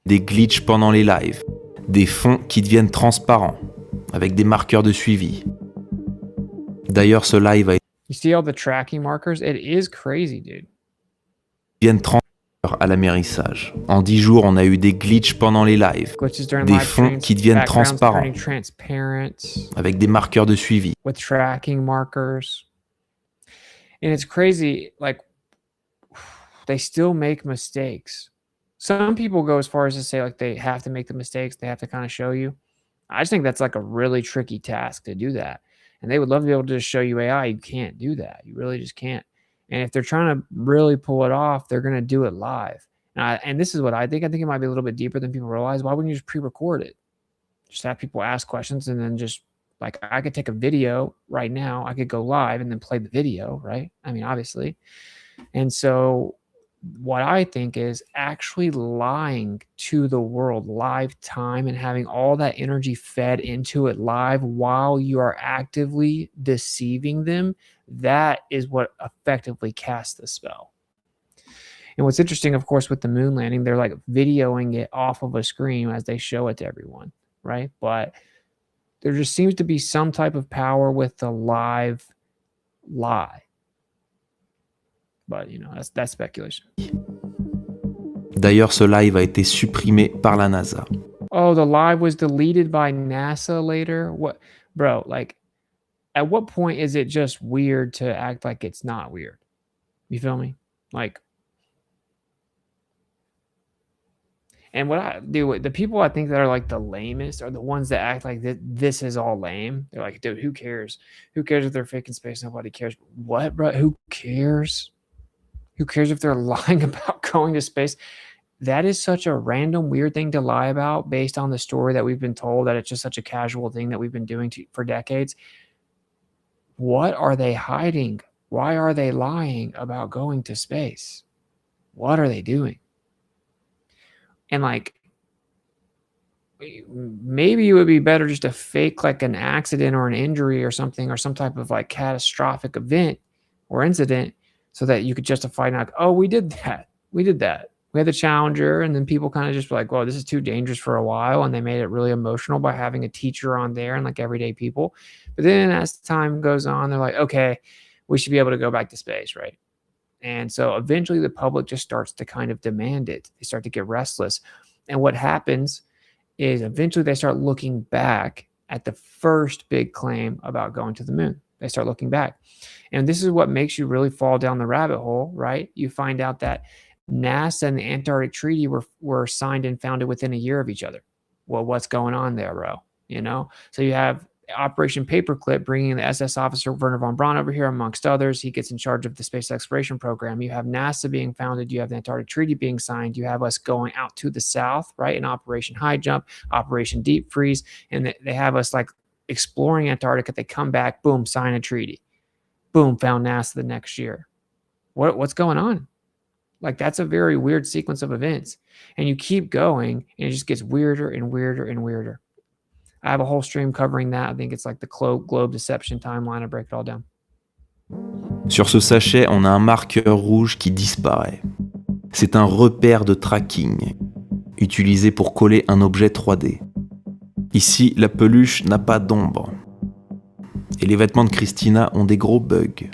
des glitches pendant les lives, des fonds qui deviennent transparents, avec des marqueurs de suivi. D'ailleurs, ce live a été You see all the tracking markers? It is crazy, dude. deviennent transparents à l'amérissage. En 10 jours, on a eu des glitches pendant les lives, Glitches during des live fonds streams, qui deviennent backgrounds transparents, turning transparent avec des marqueurs de suivi. with tracking markers. And it's crazy, like, they still make mistakes. Some people go as far as to say, like, they have to make the mistakes. They have to kind of show you. I just think that's like a really tricky task to do that. And they would love to be able to just show you AI. You can't do that. You really just can't. And if they're trying to really pull it off, they're going to do it live. And this is what I think. I think it might be a little bit deeper than people realize. Why wouldn't you just pre-record it? Just have people ask questions and then just, like, I could take a video right now. I could go live and then play the video, right? I mean, obviously. And so what I think is actually lying to the world live time and having all that energy fed into it live while you are actively deceiving them, that is what effectively casts the spell. And what's interesting, of course, with the moon landing, they're like videoing it off of a screen as they show it to everyone, right? But there just seems to be some type of power with the live lie. But, that's speculation. D'ailleurs, ce live a été supprimé par la NASA. Oh, the live was deleted by NASA later? What, bro, like, at what point is it just weird to act like it's not weird? You feel me? Like, and what I do, the people I think that are like the lamest are the ones that act like this is all lame. They're like, dude, who cares? Who cares if they're faking space? Nobody cares. What, bro? Who cares? Who cares if they're lying about going to space? That is such a random, weird thing to lie about based on the story that we've been told, that it's just such a casual thing that we've been doing for decades. What are they hiding? Why are they lying about going to space? What are they doing? And like, maybe it would be better just to fake like an accident or an injury or something, or some type of like catastrophic event or incident, so that you could justify like, oh, we did that. We had the Challenger, and then people kind of just were like, well, this is too dangerous for a while. And they made it really emotional by having a teacher on there and like everyday people. But then as time goes on, they're like, okay, we should be able to go back to space, right? And so eventually the public just starts to kind of demand it. They start to get restless. And what happens is eventually they start looking back at the first big claim about going to the moon. They start looking back. And this is what makes you really fall down the rabbit hole, right? You find out that NASA and the Antarctic Treaty were signed and founded within a year of each other. Well, what's going on there, bro? So you have Operation Paperclip bringing in the SS officer Werner von Braun over here, amongst others. He gets in charge of the space exploration program. You have NASA being founded. You have the Antarctic Treaty being signed. You have us going out to the south, right, in Operation High Jump, Operation Deep Freeze, and they have us like exploring Antarctica. They come back, boom, sign a treaty. Boom, found NASA the next year. What's going on? Like, that's a very weird sequence of events. And you keep going, and it just gets weirder and weirder and weirder. I have a whole stream covering that. I think it's like the globe deception timeline. I break it all down. Sur ce sachet, on a un marqueur rouge qui disparaît. C'est un repère de tracking, utilisé pour coller un objet 3D. Ici, la peluche n'a pas d'ombre. Et les vêtements de Christina ont des gros bugs.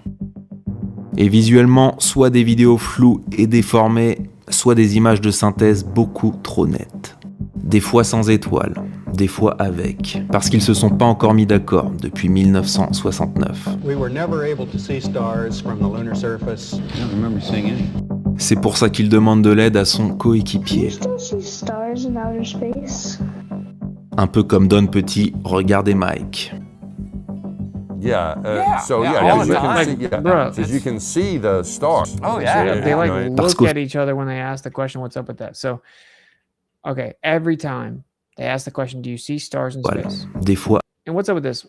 Et visuellement, soit des vidéos floues et déformées, soit des images de synthèse beaucoup trop nettes. Des fois sans étoiles, des fois avec, parce qu'ils se sont pas encore mis d'accord depuis 1969. C'est pour ça qu'il demande de l'aide à son coéquipier. Un peu comme Don Petit, regardez Mike. So you can see the stars. Oh yeah, they like look at each other when they ask the question, "What's up with that?" So, okay, every time they ask the question, "Do you see stars in space?" Des fois. And what's up with this?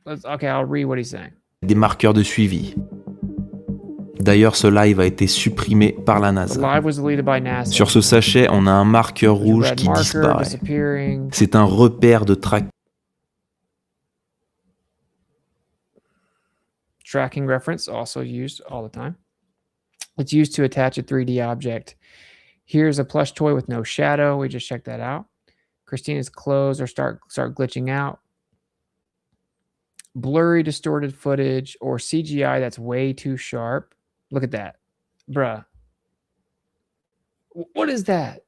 Okay, I'll read what he's saying. Des marqueurs de suivi. D'ailleurs, ce live a été supprimé par la NASA. Sur ce sachet, on a un marqueur rouge qui disparaît. C'est un repère de tracking. Tracking reference, also used all the time. It's used to attach a 3D object. Here's a plush toy with no shadow. We just checked that out. Christina's clothes are start glitching out. Blurry, distorted footage, or CGI that's way too sharp. Look at that. Bruh. What is that?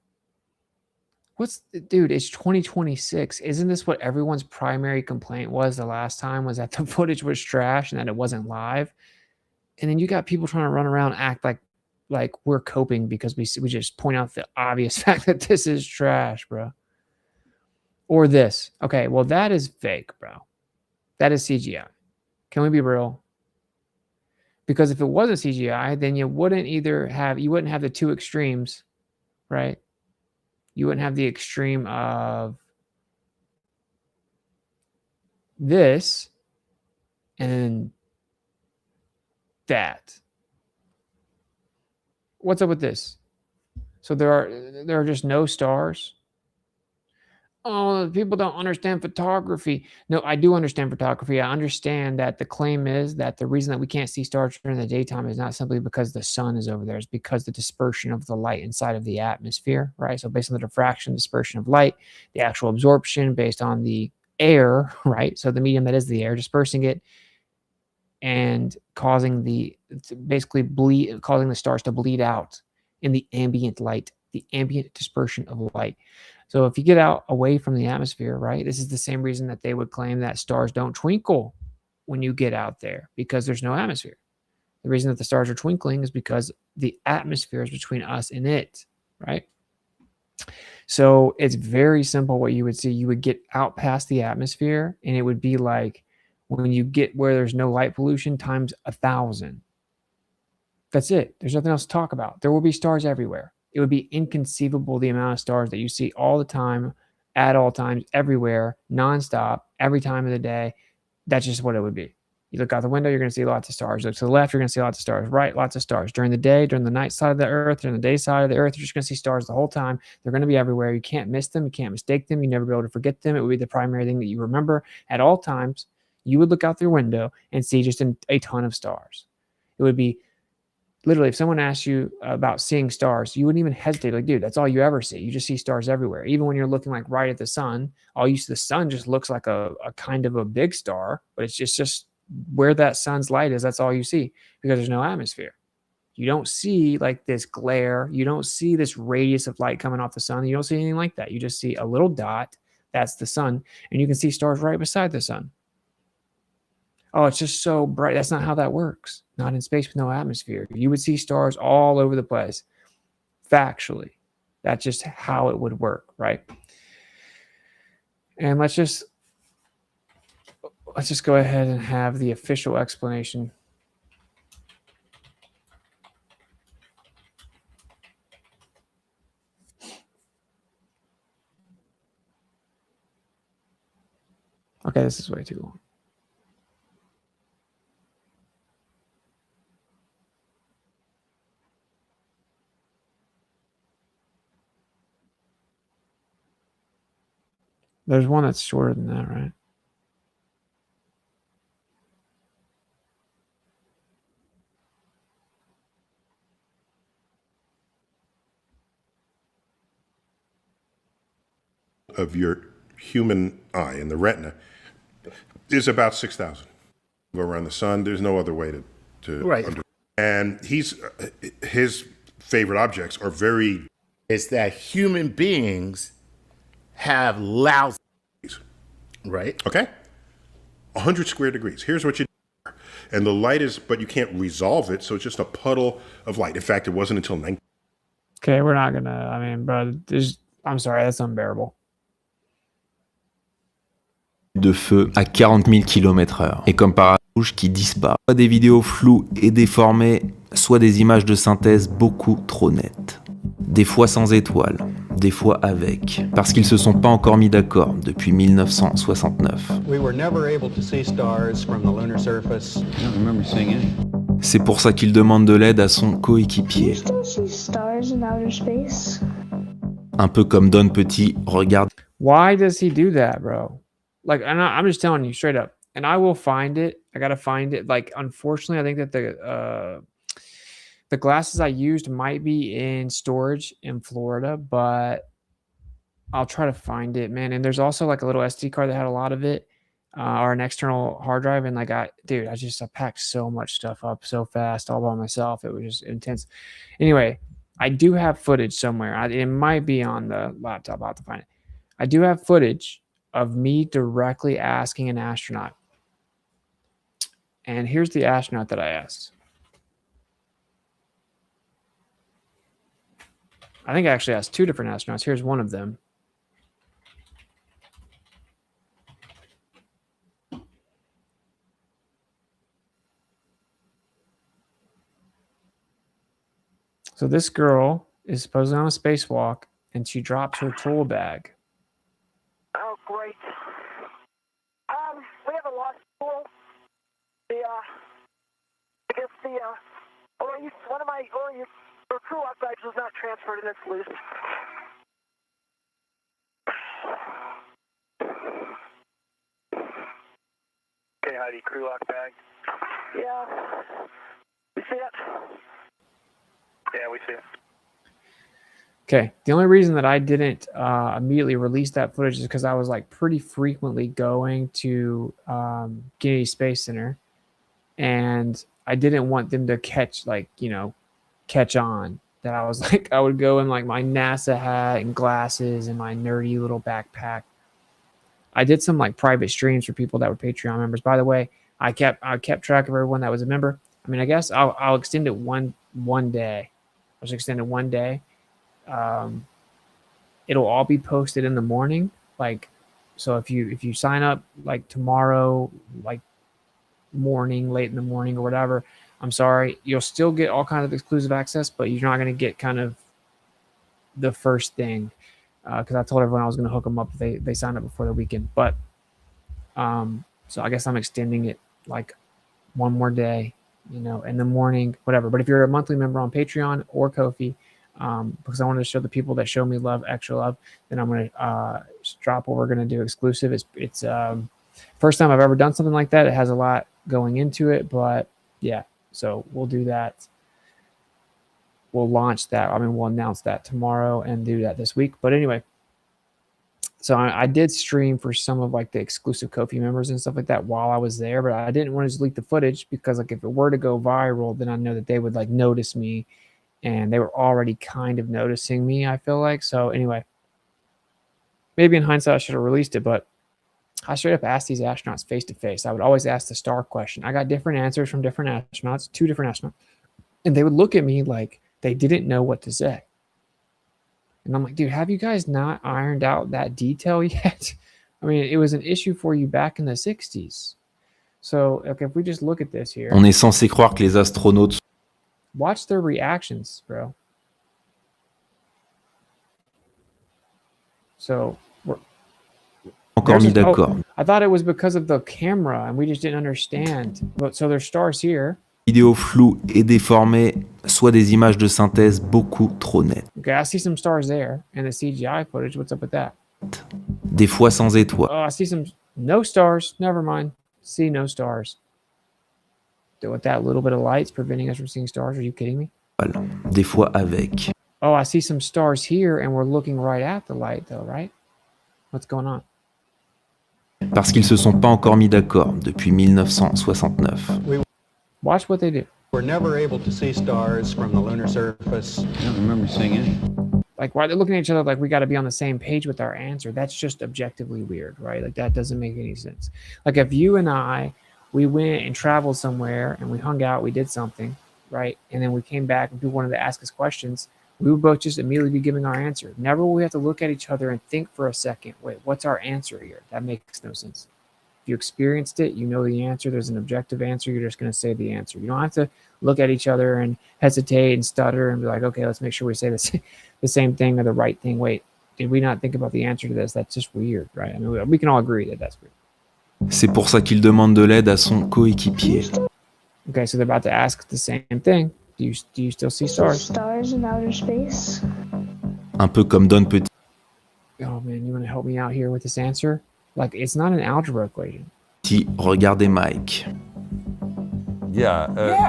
Dude, it's 2026. Isn't this what everyone's primary complaint was the last time, was that the footage was trash and that it wasn't live? And then you got people trying to run around and act like we're coping because we just point out the obvious fact that this is trash, bro. Or this. Okay, well, that is fake, bro. That is CGI. Can we be real? Because if it wasn't CGI, then you wouldn't have the two extremes, right? You wouldn't have the extreme of this and that. What's up with this? So there are just no stars. oh, people don't understand photography. No, I do understand photography. I understand that the claim is that the reason that we can't see stars during the daytime is not simply because the sun is over there. It's because the dispersion of the light inside of the atmosphere, right? So based on the diffraction, dispersion of light, the actual absorption based on the air, right? So the medium that is the air, dispersing it and causing causing the stars to bleed out in the ambient light, the ambient dispersion of light. So if you get out away from the atmosphere, right, this is the same reason that they would claim that stars don't twinkle when you get out there, because there's no atmosphere. The reason that the stars are twinkling is because the atmosphere is between us and it, right? So it's very simple what you would see. You would get out past the atmosphere, and it would be like when you get where there's no light pollution times 1,000. That's it. There's nothing else to talk about. There will be stars everywhere. It would be inconceivable the amount of stars that you see all the time, at all times, everywhere, nonstop, every time of the day. That's just what it would be. You look out the window, you're going to see lots of stars. You look to the left, you're going to see lots of stars. Right, lots of stars. During the day, during the night side of the earth, during the day side of the earth, you're just going to see stars the whole time. They're going to be everywhere. You can't miss them. You can't mistake them. You never be able to forget them. It would be the primary thing that you remember at all times. You would look out your window and see just a ton of stars. It would be literally, if someone asked you about seeing stars, you wouldn't even hesitate. Like, dude, that's all you ever see. You just see stars everywhere. Even when you're looking like right at the sun, all you see, the sun just looks like a kind of a big star, but it's just where that sun's light is. That's all you see because there's no atmosphere. You don't see like this glare. You don't see this radius of light coming off the sun. You don't see anything like that. You just see a little dot. That's the sun. And you can see stars right beside the sun. Oh, it's just so bright. That's not how that works. Not in space with no atmosphere. You would see stars all over the place. Factually. That's just how it would work, right? And let's just go ahead and have the official explanation. Okay, this is way too long. There's one that's shorter than that, right? Of your human eye in the retina is about 6,000. Go around the sun. There's no other way to right. And his favorite objects are very. It's that human beings have lousy, right? Okay. 100 square degrees. Here's what you do. And the light is, but you can't resolve it, so it's just a puddle of light. In fact, it wasn't until 19. Okay, we're not gonna. I mean, bro, I'm sorry, that's unbearable. De feu à 40 000 km/h. Et comme par rouge qui disparaît. Soit des vidéos floues et déformées, soit des images de synthèse beaucoup trop nettes. Des fois sans étoiles, des fois avec. Parce qu'ils se sont pas encore mis d'accord depuis 1969. We were never able to see stars from the lunar surface. I don't remember seeing any. C'est pour ça qu'il demande de l'aide à son coéquipier. Un peu comme Don Petit regarde. Why does he do that, bro? Like, I'm just telling you straight up. And I will find it. I gotta find it. Like, unfortunately, I think that the glasses I used might be in storage in Florida, but I'll try to find it, man. And there's also like a little SD card that had a lot of it, or an external hard drive. And like, I packed so much stuff up so fast all by myself. It was just intense. Anyway, I do have footage somewhere. It might be on the laptop. I'll have to find it. I do have footage of me directly asking an astronaut. And here's the astronaut that I asked. I think I actually asked two different astronauts. Here's one of them. So this girl is supposedly on a spacewalk, and she drops her tool bag. Oh, great. We have a lost tool. One of my crew bags was not transferred and it's loose. Society crew lock bag. Yeah. We see it. Yeah, we see it. Okay. The only reason that I didn't immediately release that footage is because I was like pretty frequently going to Kennedy Space Center, and I didn't want them to catch on that I was like, I would go in like my NASA hat and glasses and my nerdy little backpack. I did some like private streams for people that were Patreon members. By the way, I kept track of everyone that was a member. I mean, I guess I'll extend it one day. I'll just extend it one day. It'll all be posted in the morning. Like, so if you sign up like tomorrow, like morning, late in the morning or whatever, I'm sorry, you'll still get all kinds of exclusive access, but you're not going to get kind of the first thing. Because I told everyone I was going to hook them up if they signed up before the weekend. But so I guess I'm extending it like one more day, in the morning, whatever. But if you're a monthly member on Patreon or Ko-fi, because I wanted to show the people that show me love, extra love, then I'm going to drop what we're going to do exclusive. It's first time I've ever done something like that. It has a lot going into it, but yeah, so we'll do that. We'll launch that. I mean, we'll announce that tomorrow and do that this week. But anyway, so I did stream for some of like the exclusive Ko-fi members and stuff like that while I was there, but I didn't want to just leak the footage because like if it were to go viral, then I know that they would like notice me, and they were already kind of noticing me, I feel like. So anyway, maybe in hindsight I should have released it, but I straight up asked these astronauts face to face. I would always ask the star question. I got different answers from different astronauts, 2 different astronauts, and they would look at me like they didn't know what to say. And I'm like, dude, have you guys not ironed out that detail yet? I mean, it was an issue for you back in the 60s. So, okay, if we just look at this here. On est censé croire que les astronautes. Watch their reactions, bro. So, Encore mis d'accord. I thought it was because of the camera, and we just didn't understand. But so there's stars here. Vidéo floue et déformée, soit des images de synthèse beaucoup trop nettes. Okay, I see some stars there, and the CGI footage. What's up with that? Des fois sans étoiles. Oh, I see some no stars. Never mind. See no stars. With that little bit of light's preventing us from seeing stars. Are you kidding me? Des fois avec. Oh, I see some stars here, and we're looking right at the light, though, right? What's going on? Parce qu'ils se sont pas encore mis d'accord depuis 1969. Watch what they do. We're never able to see stars from the lunar surface. I don't remember seeing any. Like, why they're looking at each other like we got to be on the same page with our answer. That's just objectively weird, right? Like, that doesn't make any sense. Like, if you and I, we went and traveled somewhere and we hung out, we did something, right? And then we came back and people wanted to ask us questions, we would both just immediately be giving our answer. Never will we have to look at each other and think for a second, wait, what's our answer here? That makes no sense. If you experienced it, you know the answer. There's an objective answer. You're just going to say the answer. You don't have to look at each other and hesitate and stutter and be like, okay, let's make sure we say the same thing or the right thing. Wait, did we not think about the answer to this? That's just weird, right? I mean, we can all agree that that's weird. C'est pour ça qu'il demande de l'aide à son coéquipier. Okay, so they're about to ask the same thing. Do you still see stars? Stars in outer space. Un peu comme Don Petit. Oh man, you want to help me out here with this answer? Like, it's not an algebra equation. Regardez Mike. Yeah.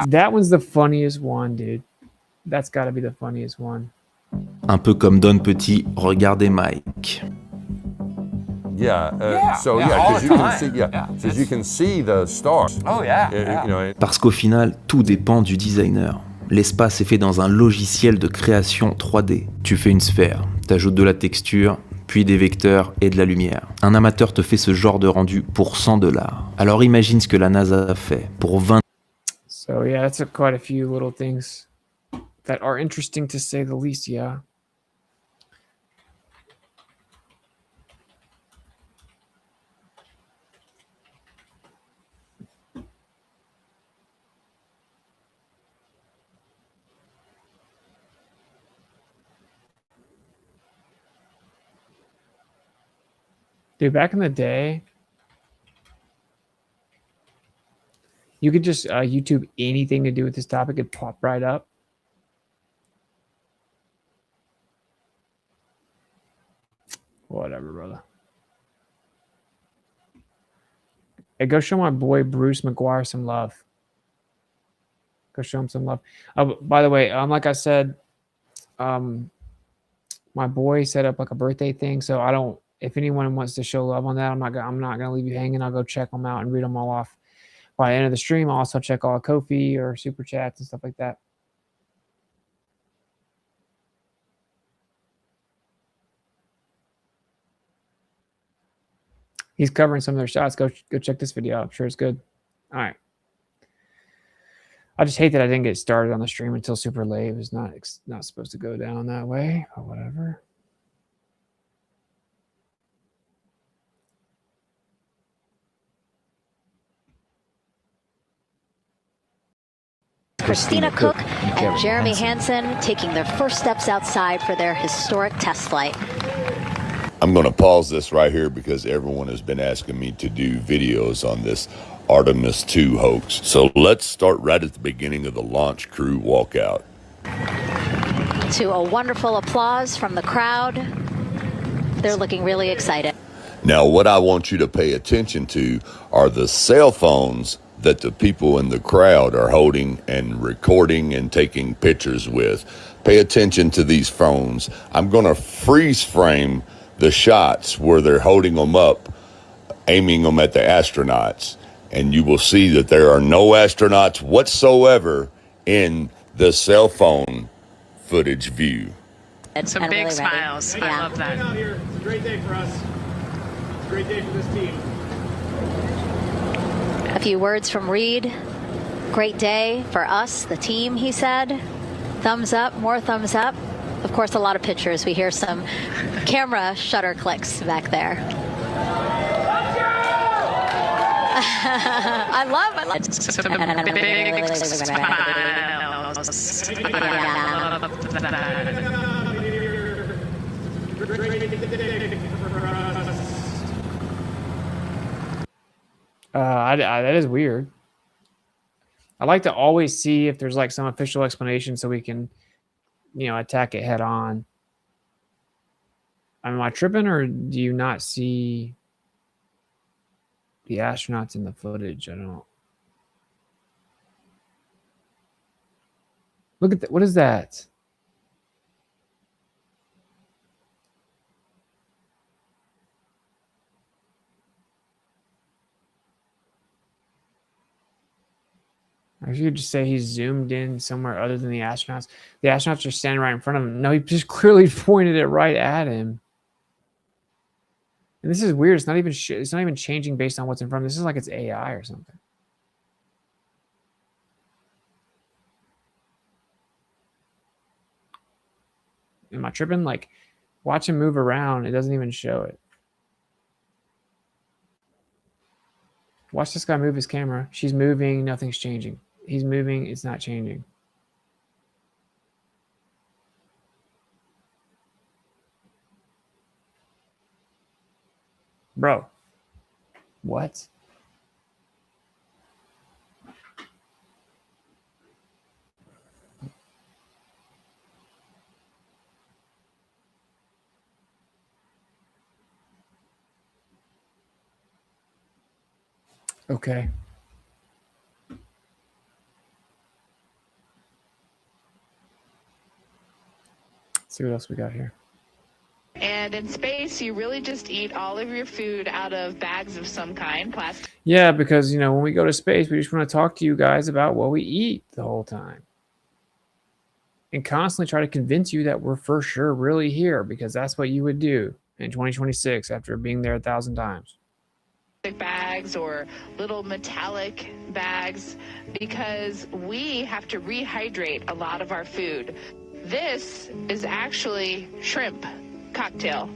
That one's the funniest one, dude. That's got to be the funniest one. Un peu comme Don Petit, regardez Mike. Because you can see the stars. Oh yeah. Parce qu'au final, tout dépend du designer. L'espace est fait dans un logiciel de création 3D. Tu fais une sphère, t'ajoutes de la texture, puis des vecteurs et de la lumière. Un amateur te fait ce genre de rendu pour $100. Alors imagine ce que la NASA a fait pour 20. So yeah, that's quite a few little things that are interesting to say the least, yeah. Dude, back in the day, you could just YouTube anything to do with this topic. It'd pop right up. Whatever, brother. Hey, go show my boy Bruce McGuire some love. Go show him some love. By the way, like I said, my boy set up like a birthday thing, so I don't. If anyone wants to show love on that, I'm not gonna leave you hanging. I'll go check them out and read them all off by the end of the stream. I'll also check all Ko-fi or super chats and stuff like that. He's covering some of their shots. Go check this video out. I'm sure it's good. All right. I just hate that I didn't get started on the stream until super late. It was not supposed to go down that way, but whatever. Christina Cook and Jeremy Hansen taking their first steps outside for their historic test flight. I'm going to pause this right here because everyone has been asking me to do videos on this Artemis 2 hoax. So let's start right at the beginning of the launch crew walkout. To a wonderful applause from the crowd. They're looking really excited. Now, what I want you to pay attention to are the cell phones that the people in the crowd are holding and recording and taking pictures with. Pay attention to these phones. I'm going to freeze frame the shots where they're holding them up, aiming them at the astronauts, and you will see that there are no astronauts whatsoever in the cell phone footage view. Some big really smiles. Yeah. I love that. Out here. It's a great day for us. It's a great day for this team. A few words from Reed. Great day for us, the team, he said. Thumbs up, more thumbs up. Of course, a lot of pictures. We hear some camera shutter clicks back there. I love Some big That is weird. I like to always see if there's like some official explanation so we can, attack it head on. Am I tripping, or do you not see the astronauts in the footage? I don't. Look at that. What is that? I should just say he's zoomed in somewhere other than the astronauts. The astronauts are standing right in front of him. No, he just clearly pointed it right at him. And this is weird. It's not even changing based on what's in front of him. This is like it's AI or something. Am I tripping? Like, watch him move around. It doesn't even show it. Watch this guy move his camera. She's moving. Nothing's changing. He's moving. It's not changing. Bro. What? Okay. Let's see what else we got here. And in space, you really just eat all of your food out of bags of some kind, plastic. Yeah, because, when we go to space, we just want to talk to you guys about what we eat the whole time. And constantly try to convince you that we're for sure really here, because that's what you would do in 2026 after being there 1,000 times. Bags or little metallic bags, because we have to rehydrate a lot of our food. This is actually shrimp cocktail.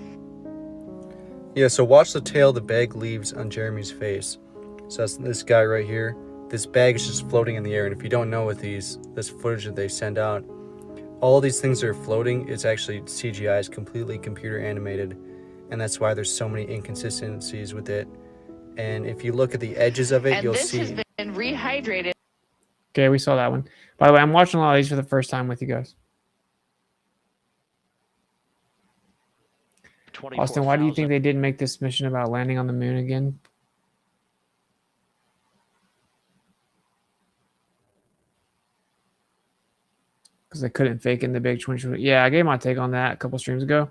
Yeah, so watch the tail the bag leaves on Jeremy's face. So that's this guy right here. This bag is just floating in the air, and if you don't know with this footage that they send out, all these things that are floating is actually CGI, is completely computer animated, and that's why there's so many inconsistencies with it. And if you look at the edges of it, And you'll this see. has been rehydrated. Okay, we saw that one. By the way, I'm watching a lot of these for the first time with you guys. Austin, why do you think they didn't make this mission about landing on the moon again? because they couldn't fake in the big 2020. Yeah, I gave my take on that a couple streams ago.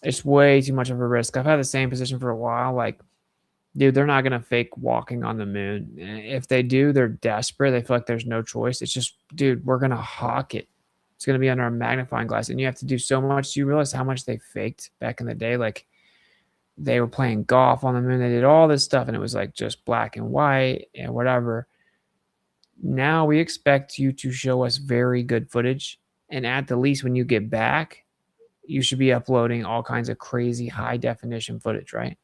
It's way too much of a risk. I've had the same position for a while. Like, dude, they're not going to fake walking on the moon. If they do, they're desperate. They feel like there's no choice. It's just, dude, we're going to hawk it. It's going to be under a magnifying glass. And you have to do so much. Do you realize how much they faked back in the day? Like, they were playing golf on the moon. They did all this stuff, and it was like just black and white and whatever. Now we expect you to show us very good footage. And at the least, when you get back, you should be uploading all kinds of crazy high definition footage, right?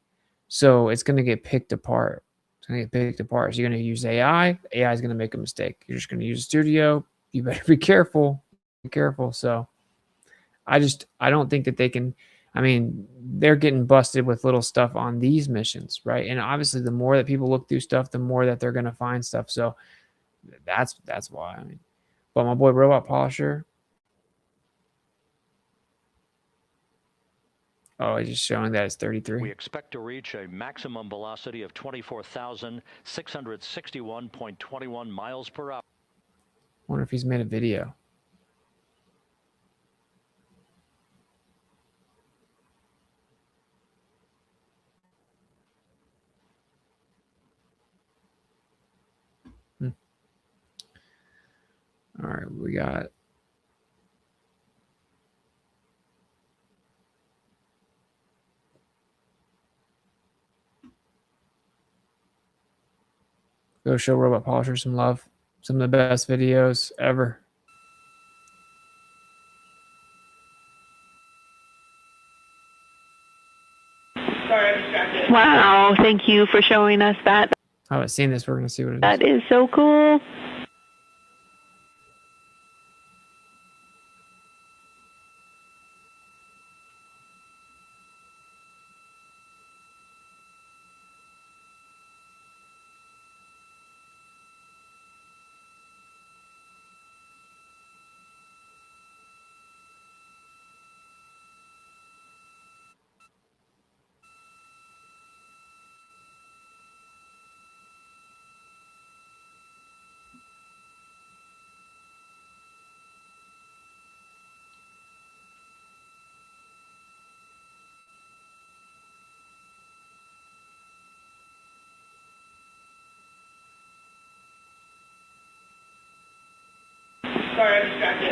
So it's going to get picked apart. It's going to get picked apart. So you're going to use AI. AI is going to make a mistake. You're just going to use a studio. You better be careful. Be careful. So I don't think that they can. I mean, they're getting busted with little stuff on these missions, right? And obviously, the more that people look through stuff, the more that they're going to find stuff. So that's why. I mean, but my boy Robot Polisher. Oh, he's just showing that it's 33. We expect to reach a maximum velocity of 24,661.21 miles per hour. Wonder if he's made a video. All right, we got go show Robot Polisher some love. Some of the best videos ever. Wow, thank you for showing us that. I haven't seen this. We're going to see what it is. That is so cool.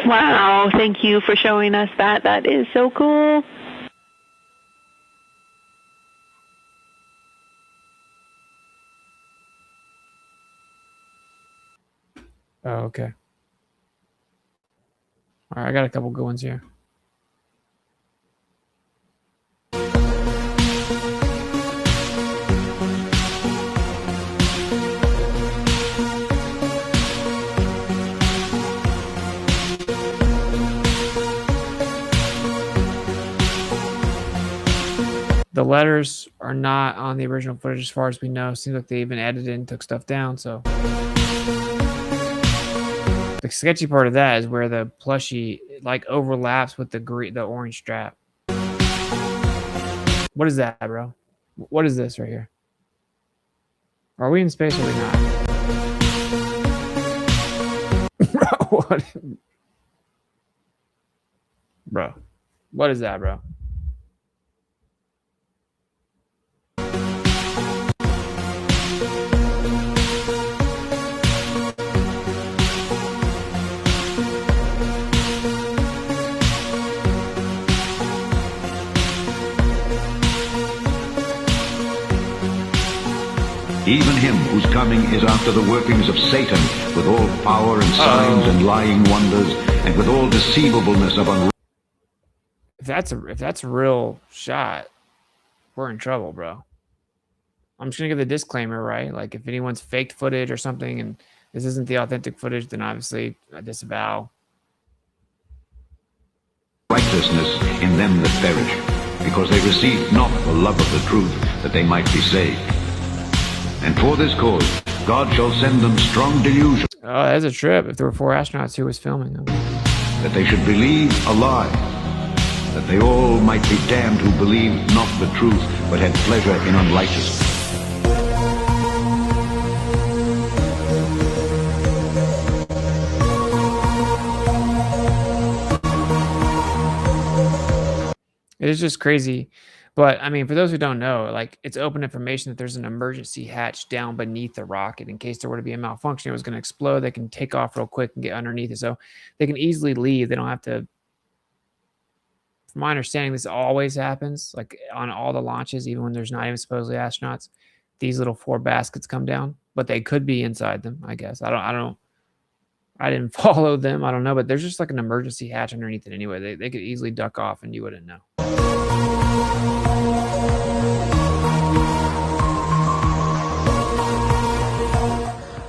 Wow, thank you for showing us that. That is so cool. Oh, okay. All right, I got a couple good ones here. The letters are not on the original footage as far as we know. Seems like they even edited and took stuff down. So the sketchy part of that is where the plushie like overlaps with the orange strap. What is that, bro? What is this right here? Are we in space or are we not? Bro, what? Bro, what is that, bro? Even him whose coming is after the workings of Satan, with all power and signs and lying wonders, and with all deceivableness of unrighteousness. If that's a real shot, we're in trouble, bro. I'm just gonna give the disclaimer, right? Like, if anyone's faked footage or something, and this isn't the authentic footage, then obviously I disavow. Righteousness in them that perish, because they received not the love of the truth, that they might be saved. And for this cause, God shall send them strong delusion. Oh, that's a trip. If there were 4 astronauts, who was filming them? That they should believe a lie, that they all might be damned who believed not the truth, but had pleasure in unrighteousness. It is just crazy. But I mean, for those who don't know, like it's open information that there's an emergency hatch down beneath the rocket in case there were to be a malfunction. It was going to explode. They can take off real quick and get underneath it. So they can easily leave. They don't have to. From my understanding, this always happens, like on all the launches, even when there's not even supposedly astronauts. These little 4 baskets come down, but they could be inside them, I guess. I didn't follow them. I don't know, but there's just like an emergency hatch underneath it anyway. They could easily duck off and you wouldn't know.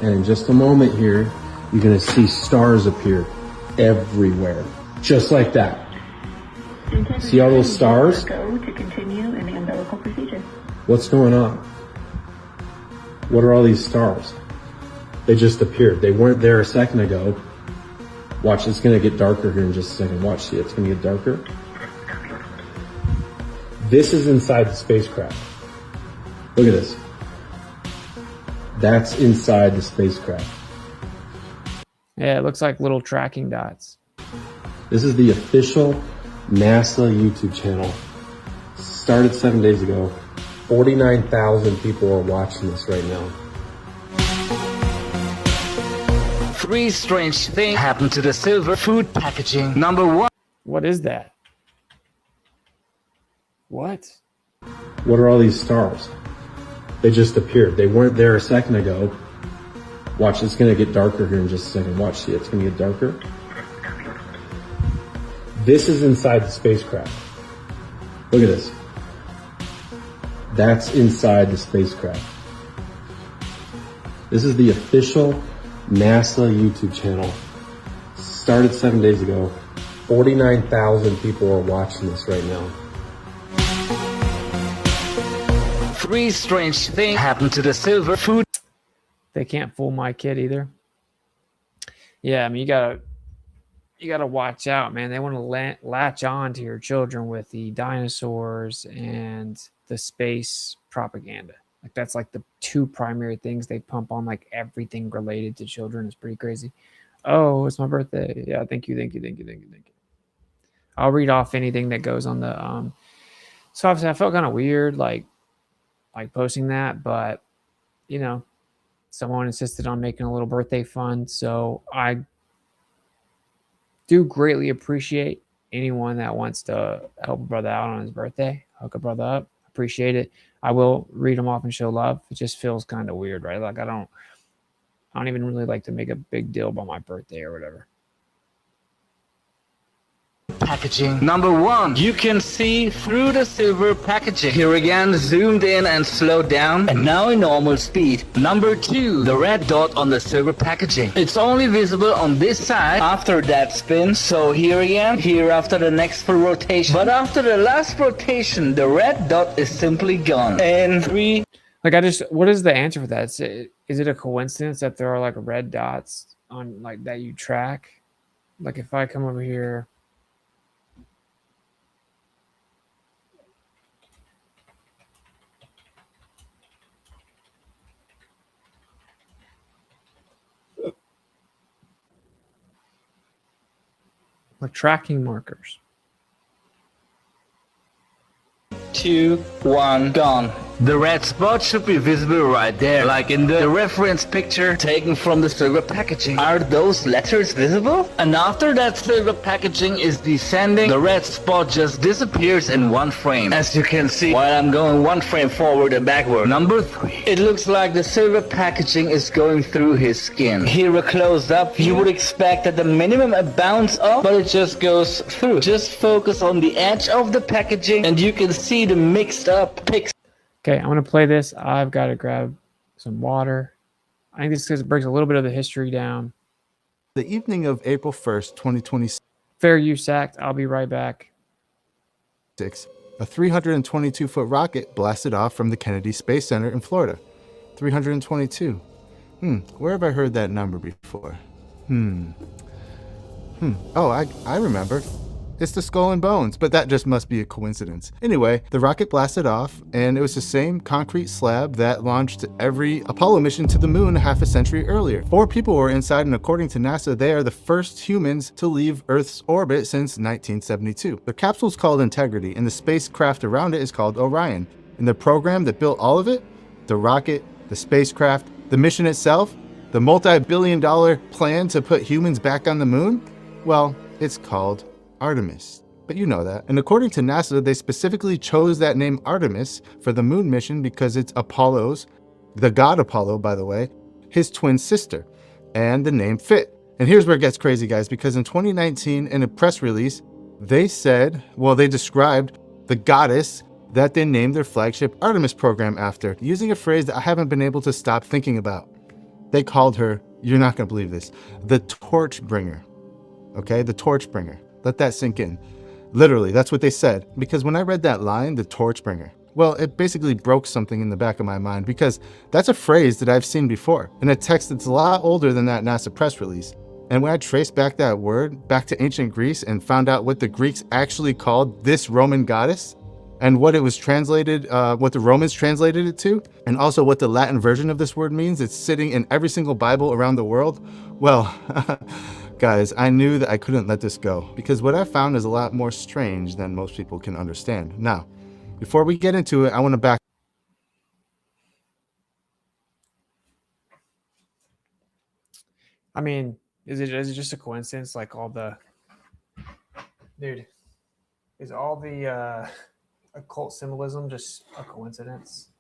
And in just a moment here, you're going to see stars appear everywhere, just like that. See all those stars? Go to continue in the umbilical procedure. What's going on? What are all these stars? They just appeared. They weren't there a second ago. Watch, it's going to get darker here in just a second. Watch, see, it's going to get darker. This is inside the spacecraft. Look at this. That's inside the spacecraft. Yeah, it looks like little tracking dots. This is the official NASA YouTube channel. Started 7 days ago. 49,000 people are watching this right now. 3 strange things happened to the silver food packaging. Number 1. What is that? What? What are all these stars? They just appeared. They weren't there a second ago. Watch, it's going to get darker here in just a second. Watch, see, it's going to get darker. This is inside the spacecraft. Look at this. That's inside the spacecraft. This is the official NASA YouTube channel. Started 7 days ago. 49,000 people are watching this right now. 3 strange things happened to the silver food. They can't fool my kid either. Yeah, I mean, you gotta watch out, man. They want to latch on to your children with the dinosaurs and the space propaganda. Like that's like the 2 primary things they pump on, like everything related to children is pretty crazy. Oh, it's my birthday. Yeah, thank you. I'll read off anything that goes on the so obviously I felt kind of weird like posting that, but you know, someone insisted on making a little birthday fun, so I do greatly appreciate anyone that wants to help a brother out on his birthday, hook a brother up. Appreciate it. I will read them off and show love. It just feels kind of weird, right? Like I don't even really like to make a big deal about my birthday or whatever. Packaging. Number 1, you can see through the silver packaging. Here again, zoomed in and slowed down, and now in normal speed. Number 2, the red dot on the silver packaging. It's only visible on this side after that spin. So here again, here after the next full rotation. But after the last rotation, the red dot is simply gone. And 3. Like what is the answer for that? Is it a coincidence that there are like red dots on like that you track? Like if I come over here. Like tracking markers. 2, 1, gone. The red spot should be visible right there, like in the reference picture taken from the silver packaging. Are those letters visible? And after that silver packaging is descending, the red spot just disappears in 1 frame. As you can see, while I'm going 1 frame forward and backward. Number 3. It looks like the silver packaging is going through his skin. Here a close up, you would expect at the minimum a bounce up, but it just goes through. Just focus on the edge of the packaging and you can see the mixed up pixels. Okay, I'm going to play this. I've got to grab some water. I think this is because it brings a little bit of the history down. The evening of April 1st, 2026. Fair use act. I'll be right back. A 322-foot rocket blasted off from the Kennedy Space Center in Florida. 322. Where have I heard that number before? Oh, I remember. It's the skull and bones, but that just must be a coincidence. Anyway, the rocket blasted off, and it was the same concrete slab that launched every Apollo mission to the moon half a century earlier. 4 people were inside, and according to NASA, they are the first humans to leave Earth's orbit since 1972. The capsule's called Integrity, and the spacecraft around it is called Orion. And the program that built all of it, the rocket, the spacecraft, the mission itself, the multi-billion-dollar plan to put humans back on the moon, well, it's called Artemis. But you know that. And according to NASA, they specifically chose that name Artemis for the moon mission because it's Apollo's, the god Apollo, by the way, his twin sister. And the name fit. And here's where it gets crazy, guys, because in 2019, in a press release, they said, well, they described the goddess that they named their flagship Artemis program after, using a phrase that I haven't been able to stop thinking about. They called her, you're not going to believe this, the torch bringer. Okay, the torch bringer. Let that sink in. Literally, that's what they said. Because when I read that line, the torch bringer, well, it basically broke something in the back of my mind, because that's a phrase that I've seen before in a text that's a lot older than that NASA press release. And when I traced back that word back to ancient Greece and found out what the Greeks actually called this Roman goddess, and what it was translated, what the Romans translated it to, and also what the Latin version of this word means, it's sitting in every single Bible around the world. Well, guys, I knew that I couldn't let this go, because what I found is a lot more strange than most people can understand. Now, before we get into it, I want to back. I mean, is it just a coincidence? Like all the, dude, is all the occult symbolism just a coincidence?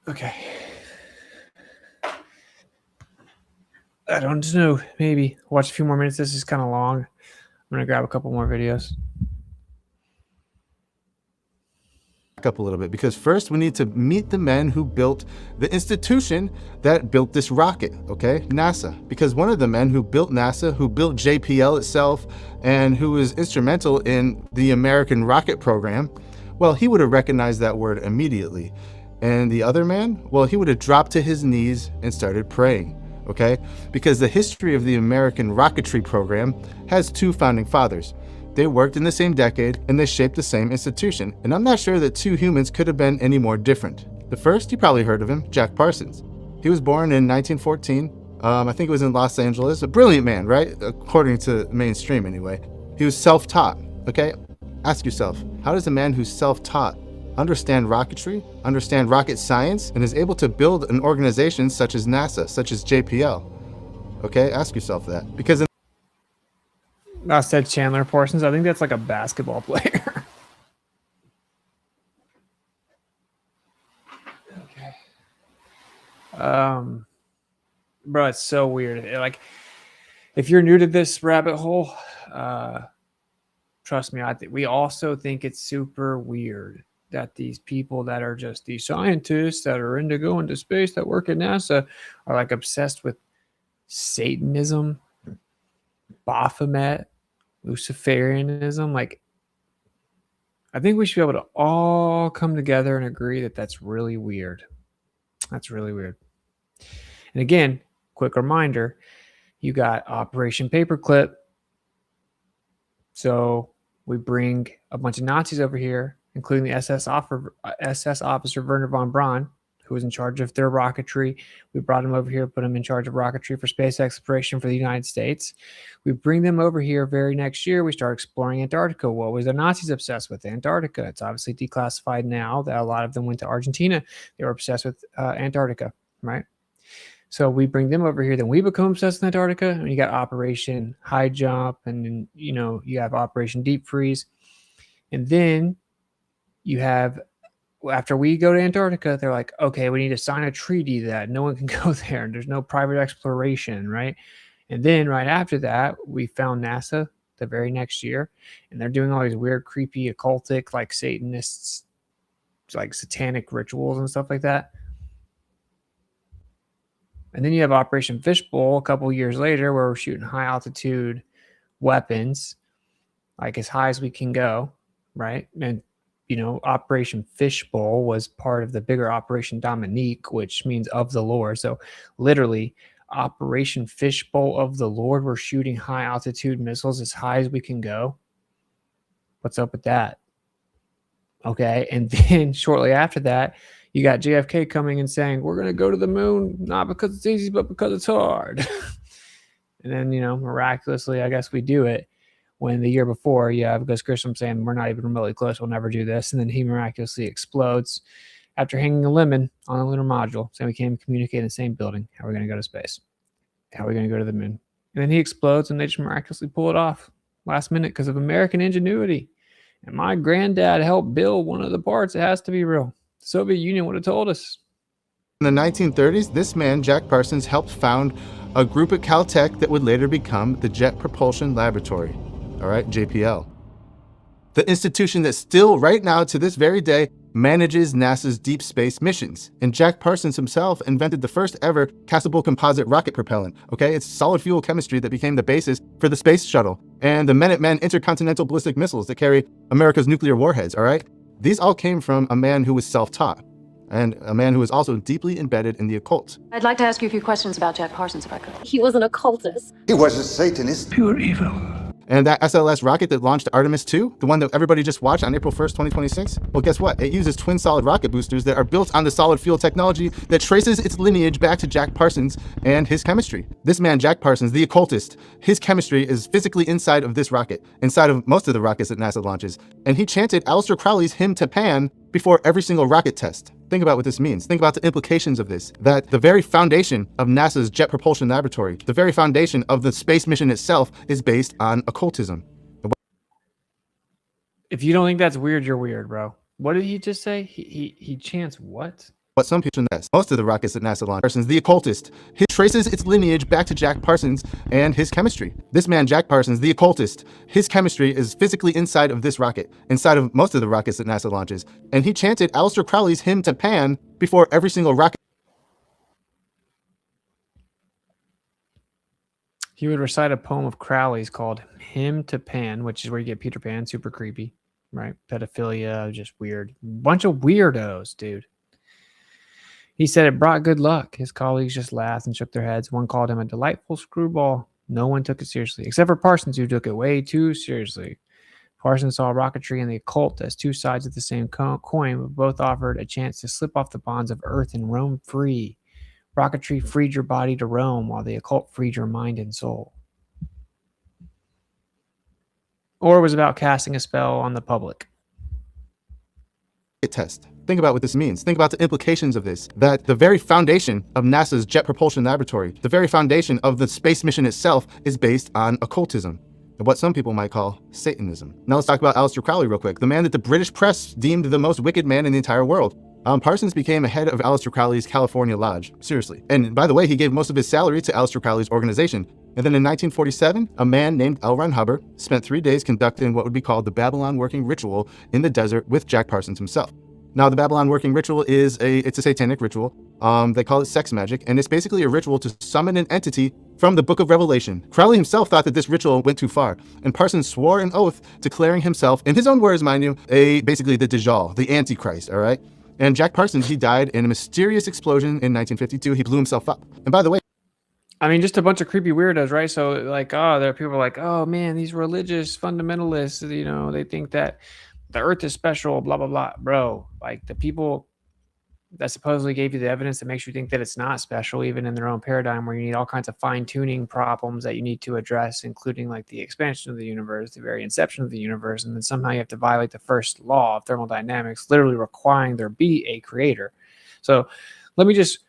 Okay. I don't know. Maybe watch a few more minutes. This is kind of long. I'm gonna grab a couple more videos. Up a little bit, because first we need to meet the men who built the institution that built this rocket, okay? NASA. Because one of the men who built NASA, who built JPL itself, and who was instrumental in the American rocket program, well, he would have recognized that word immediately. And the other man, well, he would have dropped to his knees and started praying, okay? Because the history of the American rocketry program has 2 founding fathers. They worked in the same decade, and they shaped the same institution. And I'm not sure that 2 humans could have been any more different. The first, you probably heard of him, Jack Parsons. He was born in 1914. I think it was in Los Angeles. A brilliant man, right? According to mainstream, anyway. He was self-taught, okay? Ask yourself, how does a man who's self-taught understand rocketry, understand rocket science, and is able to build an organization such as NASA, such as JPL? Okay, ask yourself that. Because I said Chandler Parsons. I think that's like a basketball player. Okay. Bro, it's so weird. Like, if you're new to this rabbit hole, trust me, we also think it's super weird that these people that are just these scientists that are into going to space that work at NASA are like obsessed with Satanism, Baphomet, Luciferianism. Like, I think we should be able to all come together and agree that that's really weird. That's really weird. And again, quick reminder, you got Operation Paperclip. So we bring a bunch of Nazis over here, including the SS officer Werner von Braun, who was in charge of their rocketry. We brought him over here, put him in charge of rocketry for space exploration for the United States. We bring them over here very next year. We start exploring Antarctica. What was the Nazis obsessed with? Antarctica. It's obviously declassified now that a lot of them went to Argentina. They were obsessed with Antarctica, right? So we bring them over here. Then we become obsessed with Antarctica. And you got Operation High Jump. And then, you have Operation Deep Freeze. And then you have, after we go to Antarctica, they're like, okay, we need to sign a treaty that no one can go there and there's no private exploration, right? And then right after that, we found NASA the very next year, and they're doing all these weird, creepy, occultic, like Satanists, like satanic rituals and stuff like that. And then you have Operation Fishbowl a couple years later, where we're shooting high altitude weapons, like as high as we can go, right? And Operation Fishbowl was part of the bigger Operation Dominique, which means of the Lord. So literally, Operation Fishbowl of the Lord. We're shooting high altitude missiles as high as we can go. What's up with that? Okay. And then shortly after that, you got JFK coming and saying, we're going to go to the moon, not because it's easy, but because it's hard. And then, miraculously, I guess we do it. When the year before, you have Gus Grissom saying, we're not even remotely close, we'll never do this. And then he miraculously explodes after hanging a lemon on a lunar module, saying we can't even communicate in the same building. How are we going to go to space? How are we going to go to the moon? And then he explodes, and they just miraculously pull it off last minute because of American ingenuity. And my granddad helped build one of the parts. It has to be real. The Soviet Union would have told us. In the 1930s, this man, Jack Parsons, helped found a group at Caltech that would later become the Jet Propulsion Laboratory, all right, JPL. The institution that still, right now, to this very day, manages NASA's deep space missions. And Jack Parsons himself invented the first ever castable composite rocket propellant, okay? It's solid fuel chemistry that became the basis for the space shuttle and the Minuteman intercontinental ballistic missiles that carry America's nuclear warheads, all right? These all came from a man who was self-taught and a man who was also deeply embedded in the occult. I'd like to ask you a few questions about Jack Parsons, if I could. He was an occultist. He was a Satanist. Pure evil. And that SLS rocket that launched Artemis 2, the one that everybody just watched on April 1st, 2026, well, guess what? It uses twin solid rocket boosters that are built on the solid fuel technology that traces its lineage back to Jack Parsons and his chemistry. This man, Jack Parsons, the occultist, his chemistry is physically inside of this rocket, inside of most of the rockets that NASA launches. And he chanted Aleister Crowley's Hymn to Pan before every single rocket test. Think about what this means. Think about the implications of this, that the very foundation of NASA's Jet Propulsion Laboratory, the very foundation of the space mission itself is based on occultism. If you don't think that's weird, you're weird, bro. What did he just say? He chants what? What some people know, most of the rockets that NASA launched, Parsons, the occultist, he traces its lineage back to Jack Parsons and his chemistry. This man, Jack Parsons, the occultist, his chemistry is physically inside of this rocket, inside of most of the rockets that NASA launches. And he chanted Aleister Crowley's Hymn to Pan before every single rocket. He would recite a poem of Crowley's called Hymn to Pan, which is where you get Peter Pan, super creepy, right? Pedophilia, just weird. Bunch of weirdos, dude. He said it brought good luck. His colleagues just laughed and shook their heads. One called him a delightful screwball. No one took it seriously, except for Parsons, who took it way too seriously. Parsons saw rocketry and the occult as two sides of the same coin, but both offered a chance to slip off the bonds of Earth and roam free. Rocketry freed your body to roam, while the occult freed your mind and soul. Or it was about casting a spell on the public. Test. Think about what this means. Think about the implications of this, that the very foundation of NASA's Jet Propulsion Laboratory, the very foundation of the space mission itself is based on occultism, what some people might call Satanism. Now let's talk about Aleister Crowley real quick, the man that the British press deemed the most wicked man in the entire world. Parsons became a head of Aleister Crowley's California Lodge. Seriously. And by the way, he gave most of his salary to Aleister Crowley's organization. And then in 1947, a man named L. Ron Hubbard spent 3 days conducting what would be called the Babylon working ritual in the desert with Jack Parsons himself. Now, the Babylon working ritual is it's a satanic ritual. They call it sex magic, and it's basically a ritual to summon an entity from the Book of Revelation. Crowley himself thought that this ritual went too far, and Parsons swore an oath declaring himself, in his own words, mind you, basically the Dajjal, the Antichrist, all right? And Jack Parsons, he died in a mysterious explosion in 1952. He blew himself up. And by the way, I mean, just a bunch of creepy weirdos, right? So, like, there are people like, oh, man, these religious fundamentalists, they think that the earth is special, blah, blah, blah. Bro, like, the people that supposedly gave you the evidence that makes you think that it's not special, even in their own paradigm, where you need all kinds of fine-tuning problems that you need to address, including, like, the expansion of the universe, the very inception of the universe, and then somehow you have to violate the first law of thermodynamics, literally requiring there be a creator. So let me just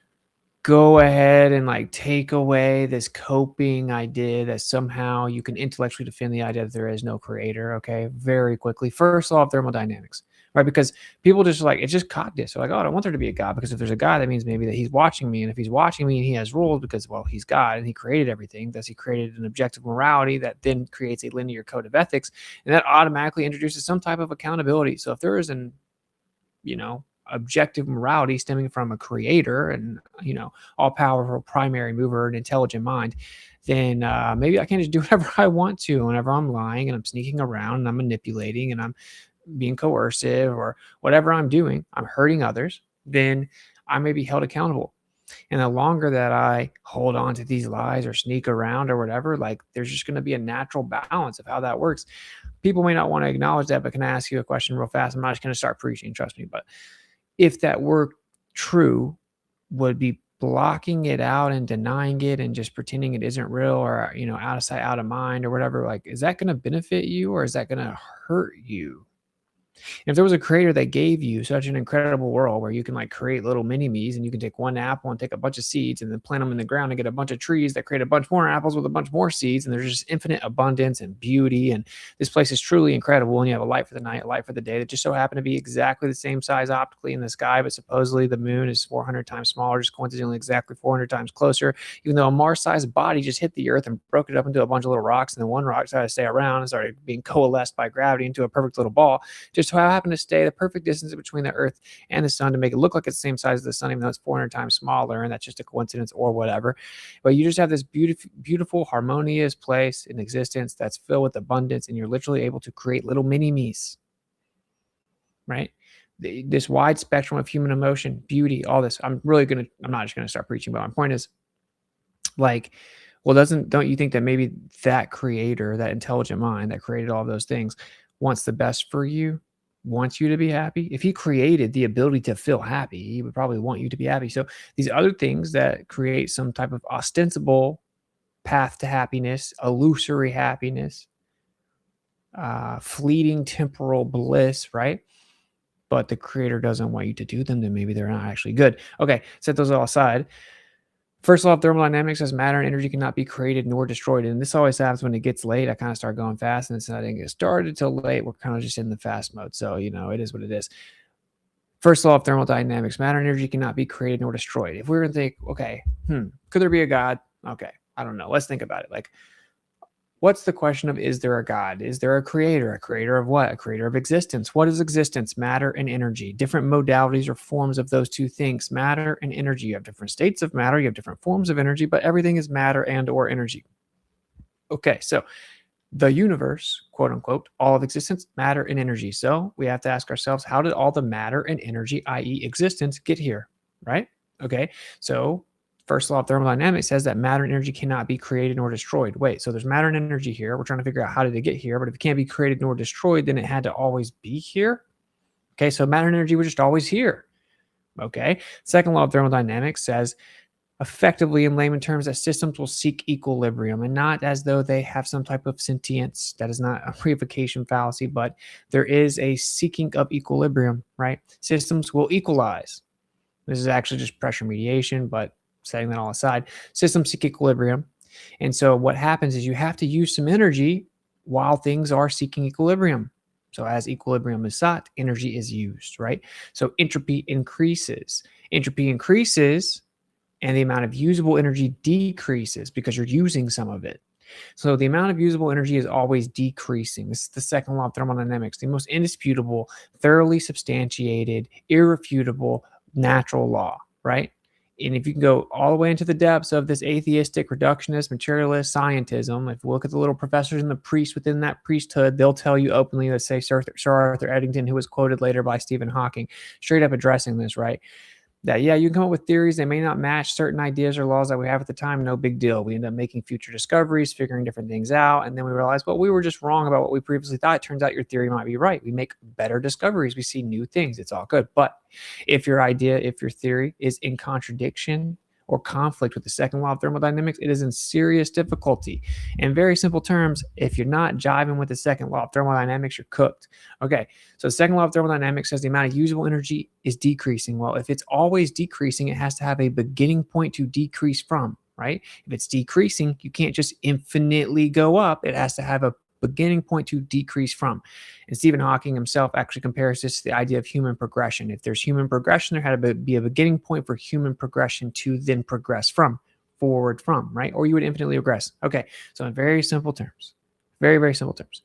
go ahead and like take away this coping idea that somehow you can intellectually defend the idea that there is no creator. Okay, very quickly. First law of thermodynamics, right? Because people just like, it's just cognitive. So like, oh, I don't want there to be a God, because if there's a God, that means maybe that he's watching me. And if he's watching me and he has rules because, well, he's God and he created everything, thus he created an objective morality that then creates a linear code of ethics. And that automatically introduces some type of accountability. So if there is an, objective morality stemming from a creator and, all powerful primary mover and intelligent mind, then maybe I can't just do whatever I want to whenever I'm lying and I'm sneaking around and I'm manipulating and I'm being coercive or whatever I'm doing, I'm hurting others, then I may be held accountable. And the longer that I hold on to these lies or sneak around or whatever, like there's just going to be a natural balance of how that works. People may not want to acknowledge that, but can I ask you a question real fast? I'm not just going to start preaching, trust me. But if that were true, would be blocking it out and denying it and just pretending it isn't real, or, you know, out of sight, out of mind or whatever, like, is that going to benefit you or is that going to hurt you? If there was a creator that gave you such an incredible world where you can like create little mini me's and you can take one apple and take a bunch of seeds and then plant them in the ground and get a bunch of trees that create a bunch more apples with a bunch more seeds, and there's just infinite abundance and beauty, and this place is truly incredible, and you have a light for the night, a light for the day that just so happen to be exactly the same size optically in the sky, but supposedly the moon is 400 times smaller, just coincidentally exactly 400 times closer, even though a Mars-sized body just hit the Earth and broke it up into a bunch of little rocks, and then one rock decided to stay around and started being coalesced by gravity into a perfect little ball, just so happened to stay the perfect distance between the Earth and the sun to make it look like it's the same size as the sun, even though it's 400 times smaller, and that's just a coincidence or whatever. But you just have this beautiful, harmonious place in existence that's filled with abundance, and you're literally able to create little mini-me's, right? This wide spectrum of human emotion, beauty, all this. I'm not just going to start preaching, but my point is, like, well, don't you think that maybe that creator, that intelligent mind that created all those things, wants the best for you? Wants you to be happy? If he created the ability to feel happy, he would probably want you to be happy. So these other things that create some type of ostensible path to happiness, illusory happiness, fleeting temporal bliss, right? But the creator doesn't want you to do them, then maybe they're not actually good. Okay, set those all aside. First law of thermodynamics says matter and energy cannot be created nor destroyed. And this always happens when it gets late. I kind of start going fast, and I didn't get started till late. We're kind of just in the fast mode. So, you know, it is what it is. First law of thermodynamics, matter and energy cannot be created nor destroyed. If we were to think, okay, could there be a God? Okay, I don't know. Let's think about it. Like, what's the question of, is there a God? Is there a creator? A creator of what? A creator of existence. What is existence? Matter and energy. Different modalities or forms of those two things, matter and energy. You have different states of matter. You have different forms of energy, but everything is matter and or energy. Okay, so the universe, quote unquote, all of existence, matter and energy. So we have to ask ourselves, how did all the matter and energy, i.e. existence, get here, right? Okay, so first law of thermodynamics says that matter and energy cannot be created nor destroyed. Wait, so there's matter and energy here. We're trying to figure out how did it get here, but if it can't be created nor destroyed, then it had to always be here. Okay, so matter and energy were just always here. Okay, second law of thermodynamics says, effectively in layman terms, that systems will seek equilibrium, and not as though they have some type of sentience. That is not a reification fallacy, but there is a seeking of equilibrium, right? Systems will equalize. This is actually just pressure mediation, but setting that all aside, systems seek equilibrium. And so what happens is you have to use some energy while things are seeking equilibrium. So as equilibrium is sought, energy is used, right? So entropy increases. Entropy increases and the amount of usable energy decreases because you're using some of it. So the amount of usable energy is always decreasing. This is the second law of thermodynamics, the most indisputable, thoroughly substantiated, irrefutable natural law, right? And if you can go all the way into the depths of this atheistic, reductionist, materialist scientism, if you look at the little professors and the priests within that priesthood, they'll tell you openly, let's say Sir Arthur Eddington, who was quoted later by Stephen Hawking, straight up addressing this, right? That, yeah, you can come up with theories. They may not match certain ideas or laws that we have at the time. No big deal. We end up making future discoveries, figuring different things out. And then we realize, well, we were just wrong about what we previously thought. It turns out your theory might be right. We make better discoveries. We see new things. It's all good. But if your theory is in contradiction or conflict with the second law of thermodynamics, it is in serious difficulty. In very simple terms, if you're not jiving with the second law of thermodynamics, you're cooked. Okay, so the second law of thermodynamics says the amount of usable energy is decreasing. Well, if it's always decreasing, it has to have a beginning point to decrease from, right? If it's decreasing, you can't just infinitely go up. It has to have a beginning point to decrease from. And Stephen Hawking himself actually compares this to the idea of human progression. If there's human progression, there had to be a beginning point for human progression to then progress from, forward from, right? Or you would infinitely regress. Okay, so in very simple terms, very, very simple terms,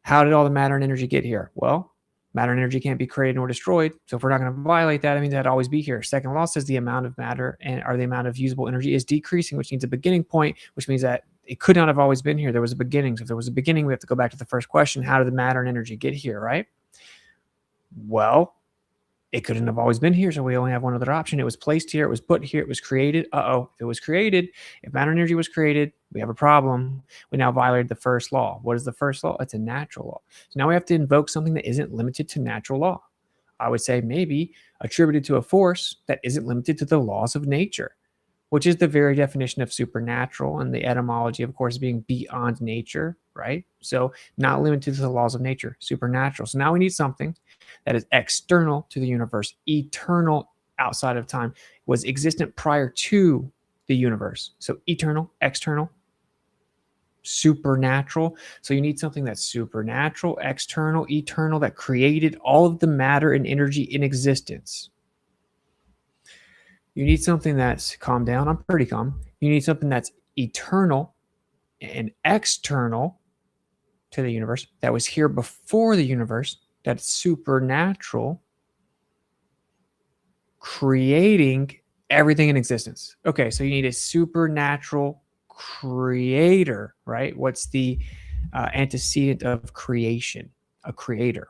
how did all the matter and energy get here? Well, matter and energy can't be created nor destroyed. So if we're not going to violate that, I mean, that'd always be here. Second law says the amount of matter or the amount of usable energy is decreasing, which needs a beginning point, which means that it could not have always been here. There was a beginning. So if there was a beginning, we have to go back to the first question. How did the matter and energy get here, right? Well, It couldn't have always been here, so we only have one other option. It was placed here, it was put here, it was created. If it was created, if matter and energy was created, we have a problem. We now violated the first law. What is the first law? It's a natural law. So now we have to invoke something that isn't limited to natural law. I would say maybe attributed to a force that isn't limited to the laws of nature, which is the very definition of supernatural, and the etymology, of course, being beyond nature, right? So not limited to the laws of nature, supernatural. So now we need something that is external to the universe, eternal outside of time, was existent prior to the universe. So eternal, external, supernatural. So you need something that's supernatural, external, eternal, that created all of the matter and energy in existence. You need something that's, calm down, I'm pretty calm. You need something that's eternal and external to the universe, that was here before the universe, that's supernatural, creating everything in existence. Okay, so you need a supernatural creator, right? What's the antecedent of creation? A creator.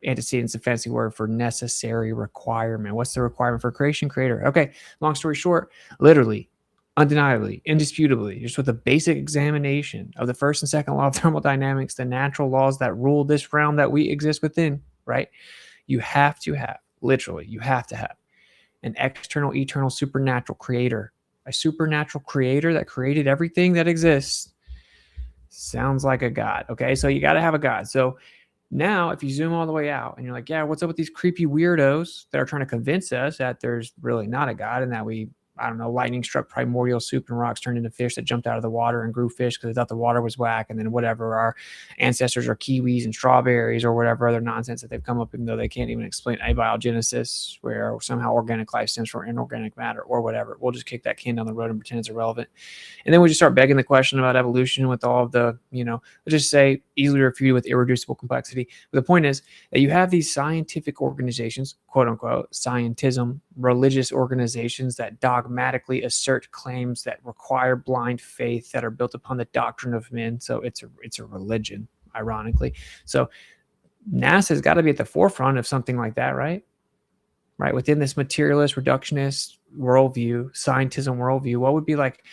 Antecedent's a fancy word for necessary requirement. What's the requirement for creation? Creator. Okay, long story short, literally, undeniably, indisputably, just with a basic examination of the first and second law of thermodynamics, the natural laws that rule this realm that we exist within, right? You have to have, literally, you have to have an external, eternal, supernatural creator. A supernatural creator that created everything that exists. Sounds like a god. Okay, so you got to have a god. So now, if you zoom all the way out and you're like, yeah, what's up with these creepy weirdos that are trying to convince us that there's really not a God, and that we, I don't know, lightning struck primordial soup and rocks turned into fish that jumped out of the water and grew fish because they thought the water was whack, and then whatever, our ancestors are kiwis and strawberries or whatever other nonsense that they've come up with, even though they can't even explain abiogenesis, where somehow organic life stems from inorganic matter or whatever. We'll just kick that can down the road and pretend it's irrelevant. And then we just start begging the question about evolution with all of the, let's just say easily refuted with irreducible complexity. But the point is that you have these scientific organizations, quote unquote, scientism, religious organizations that dogmatically assert claims that require blind faith, that are built upon the doctrine of men. So it's a religion, ironically. So NASA's got to be at the forefront of something like that, right? Right, within this materialist, reductionist worldview, scientism worldview, what would be like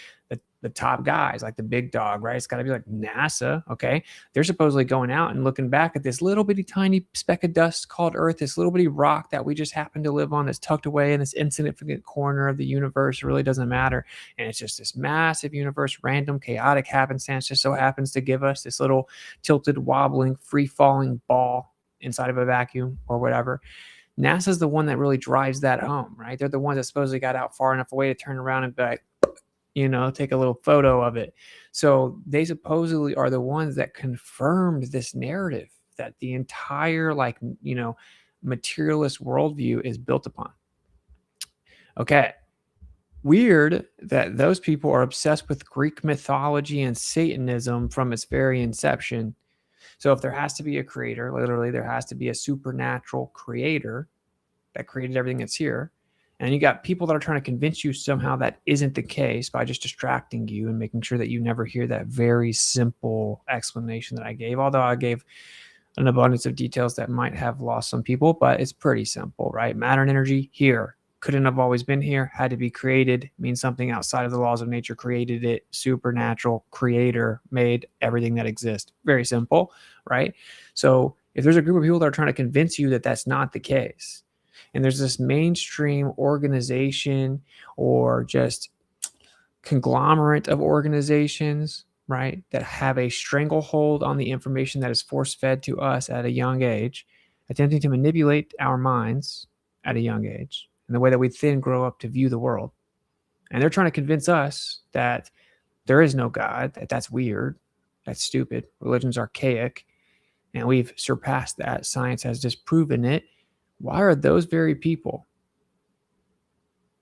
the top guys, like the big dog, right? It's got to be like NASA, okay? They're supposedly going out and looking back at this little bitty tiny speck of dust called Earth, this little bitty rock that we just happen to live on, that's tucked away in this insignificant corner of the universe. It really doesn't matter. And it's just this massive universe, random, chaotic happenstance just so happens to give us this little tilted, wobbling, free-falling ball inside of a vacuum or whatever. NASA's the one that really drives that home, right? They're the ones that supposedly got out far enough away to turn around and be like, take a little photo of it. So they supposedly are the ones that confirmed this narrative that the entire, materialist worldview is built upon. Okay. Weird that those people are obsessed with Greek mythology and Satanism from its very inception. So if there has to be a creator, literally there has to be a supernatural creator that created everything that's here. And you got people that are trying to convince you somehow that isn't the case by just distracting you and making sure that you never hear that very simple explanation that I gave. Although I gave an abundance of details that might have lost some people, but it's pretty simple, right? Matter and energy here. Couldn't have always been here, had to be created, means something outside of the laws of nature created it. Supernatural creator made everything that exists. Very simple, right? So if there's a group of people that are trying to convince you that that's not the case, and there's this mainstream organization or just conglomerate of organizations, right, that have a stranglehold on the information that is force-fed to us at a young age, attempting to manipulate our minds at a young age and the way that we then grow up to view the world. And they're trying to convince us that there is no God, that that's weird, that's stupid, religion's archaic, and we've surpassed that. Science has disproven it. Why are those very people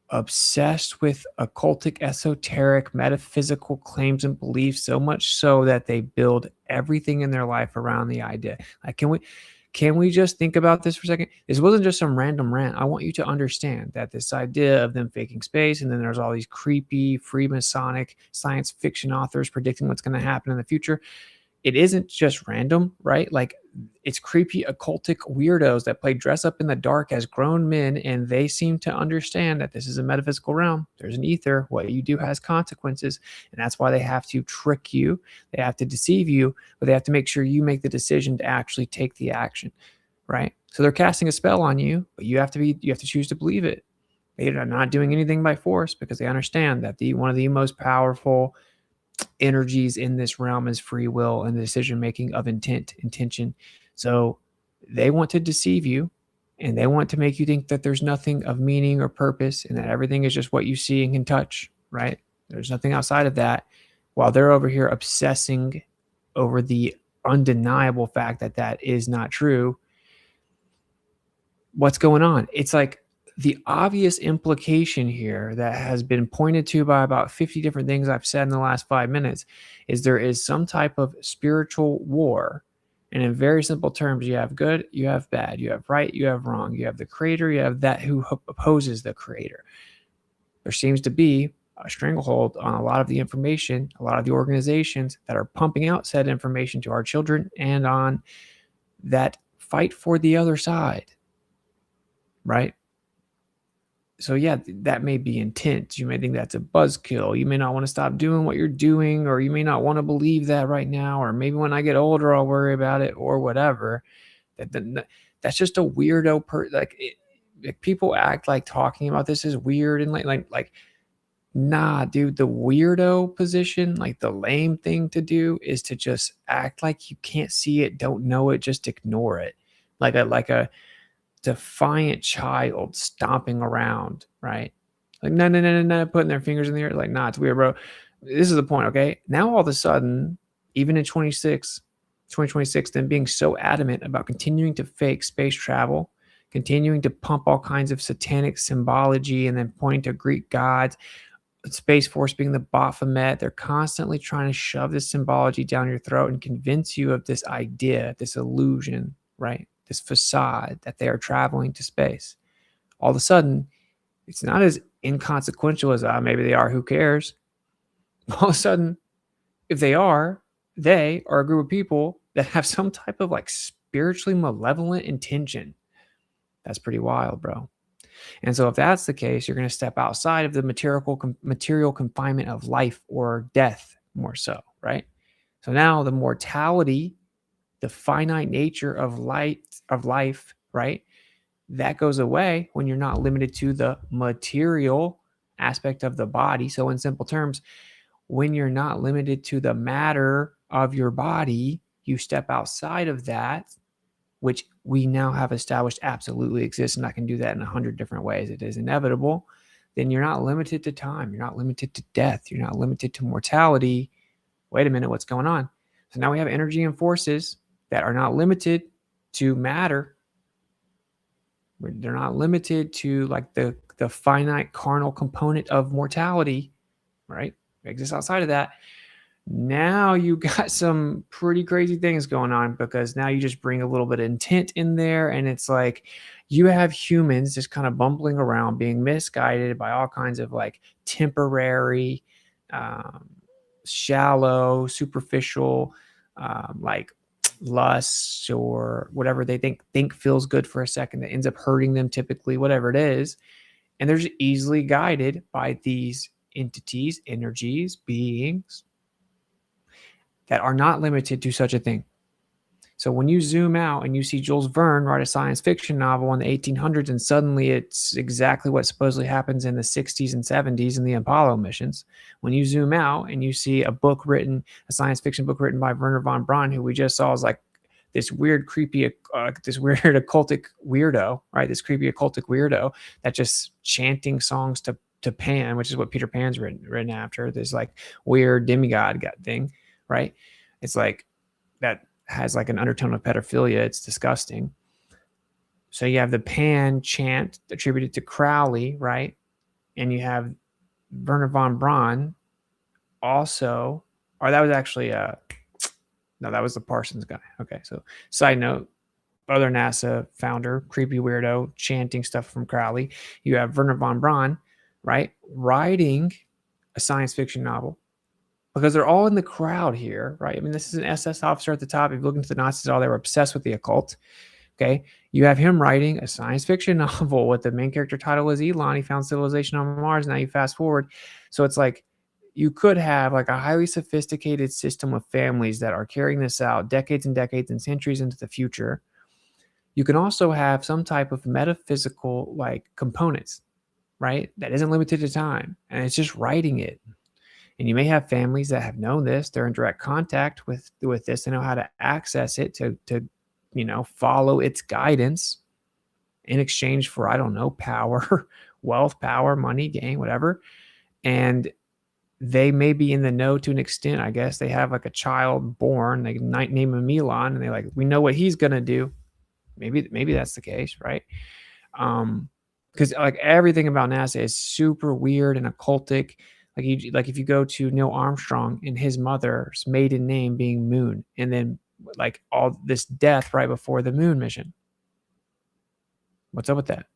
obsessed with occultic, esoteric, metaphysical claims and beliefs, so much so that they build everything in their life around the idea? Like, can we just think about this for a second? This wasn't just some random rant. I want you to understand that this idea of them faking space, and then there's all these creepy Freemasonic science fiction authors predicting what's going to happen in the future. it isn't just random, right? Like, it's creepy occultic weirdos that play dress up in the dark as grown men, and they seem to understand that this is a metaphysical realm. There's an ether. What you do has consequences, and that's why they have to trick you. They have to deceive you, but they have to make sure you make the decision to actually take the action, right? So they're casting a spell on you, but you have to choose to believe it. They are not doing anything by force because they understand that one of the most powerful energies in this realm is free will and the decision making of intention. So they want to deceive you, and they want to make you think that there's nothing of meaning or purpose, and that everything is just what you see and can touch, right? There's nothing outside of that, while they're over here obsessing over the undeniable fact that that is not true. What's going on? It's like the obvious implication here that has been pointed to by about 50 different things I've said in the last 5 minutes is there is some type of spiritual war. And in very simple terms, you have good, you have bad, you have right, you have wrong, you have the creator, you have that who opposes the creator. There seems to be a stranglehold on a lot of the information, a lot of the organizations that are pumping out said information to our children and on that fight for the other side, right? So yeah, that may be intense. You may think that's a buzzkill. You may not want to stop doing what you're doing, or you may not want to believe that right now, or maybe when I get older, I'll worry about it, or whatever. That's just a weirdo. Like people act like talking about this is weird and like, nah, dude. The weirdo position, like the lame thing to do, is to just act like you can't see it, don't know it, just ignore it, like a defiant child stomping around, right? Like, no, putting their fingers in the air, like, nah, it's weird, bro. This is the point, okay? Now, all of a sudden, even in 2026, them being so adamant about continuing to fake space travel, continuing to pump all kinds of satanic symbology and then pointing to Greek gods, Space Force being the Baphomet, they're constantly trying to shove this symbology down your throat and convince you of this idea, this illusion, right? This facade that they are traveling to space. All of a sudden, it's not as inconsequential as maybe they are, who cares? All of a sudden, if they are a group of people that have some type of like spiritually malevolent intention. That's pretty wild, bro. And so if that's the case, you're going to step outside of the material confinement of life or death, more so, right? So now the mortality, the finite nature of life, right? That goes away when you're not limited to the material aspect of the body. So in simple terms, when you're not limited to the matter of your body, you step outside of that, which we now have established absolutely exists, and I can do that in 100 different ways. It is inevitable. Then you're not limited to time. You're not limited to death. You're not limited to mortality. Wait a minute, what's going on? So now we have energy and forces that are not limited to matter. They're not limited to like the finite carnal component of mortality, right? It exists outside of that. Now you got some pretty crazy things going on, because now you just bring a little bit of intent in there, and it's like you have humans just kind of bumbling around, being misguided by all kinds of like temporary, shallow, superficial, like lusts or whatever they think feels good for a second that ends up hurting them, typically, whatever it is. And they're just easily guided by these entities, energies, beings that are not limited to such a thing. So when you zoom out and you see Jules Verne write a science fiction novel in the 1800s, and suddenly it's exactly what supposedly happens in the 60s and 70s in the Apollo missions. When you zoom out and you see a science fiction book written by Wernher von Braun, who we just saw is like this weird, creepy, this weird occultic weirdo, right? This creepy occultic weirdo that just chanting songs to Pan, which is what Peter Pan's written after, this like weird demigod thing, right? It's like that has like an undertone of pedophilia. It's disgusting. So you have the Pan chant attributed to Crowley, right? And you have Wernher von Braun also, or that was actually no, that was the Parsons guy. Okay, so side note, other NASA founder, creepy weirdo, chanting stuff from Crowley. You have Wernher von Braun, right, writing a science fiction novel because they're all in the crowd here, right? I mean, this is an SS officer at the top. If you look into the Nazis, all they were obsessed with the occult. Okay, you have him writing a science fiction novel with the main character title is Elon. He found civilization on Mars. Now you fast forward, so it's like you could have like a highly sophisticated system of families that are carrying this out decades and decades and centuries into the future. You can also have some type of metaphysical like components, right? That isn't limited to time, and it's just writing it. And you may have families that have known this. They're in direct contact with this. They know how to access it to follow its guidance in exchange for, I don't know, power, wealth, power, money, gain, whatever. And they may be in the know to an extent. I guess they have like a child born, they name him Elon, and they're like, we know what he's going to do. Maybe that's the case, right? Because like everything about NASA is super weird and occultic. Like if you go to Neil Armstrong and his mother's maiden name being Moon, and then like all this death right before the moon mission. What's up with that?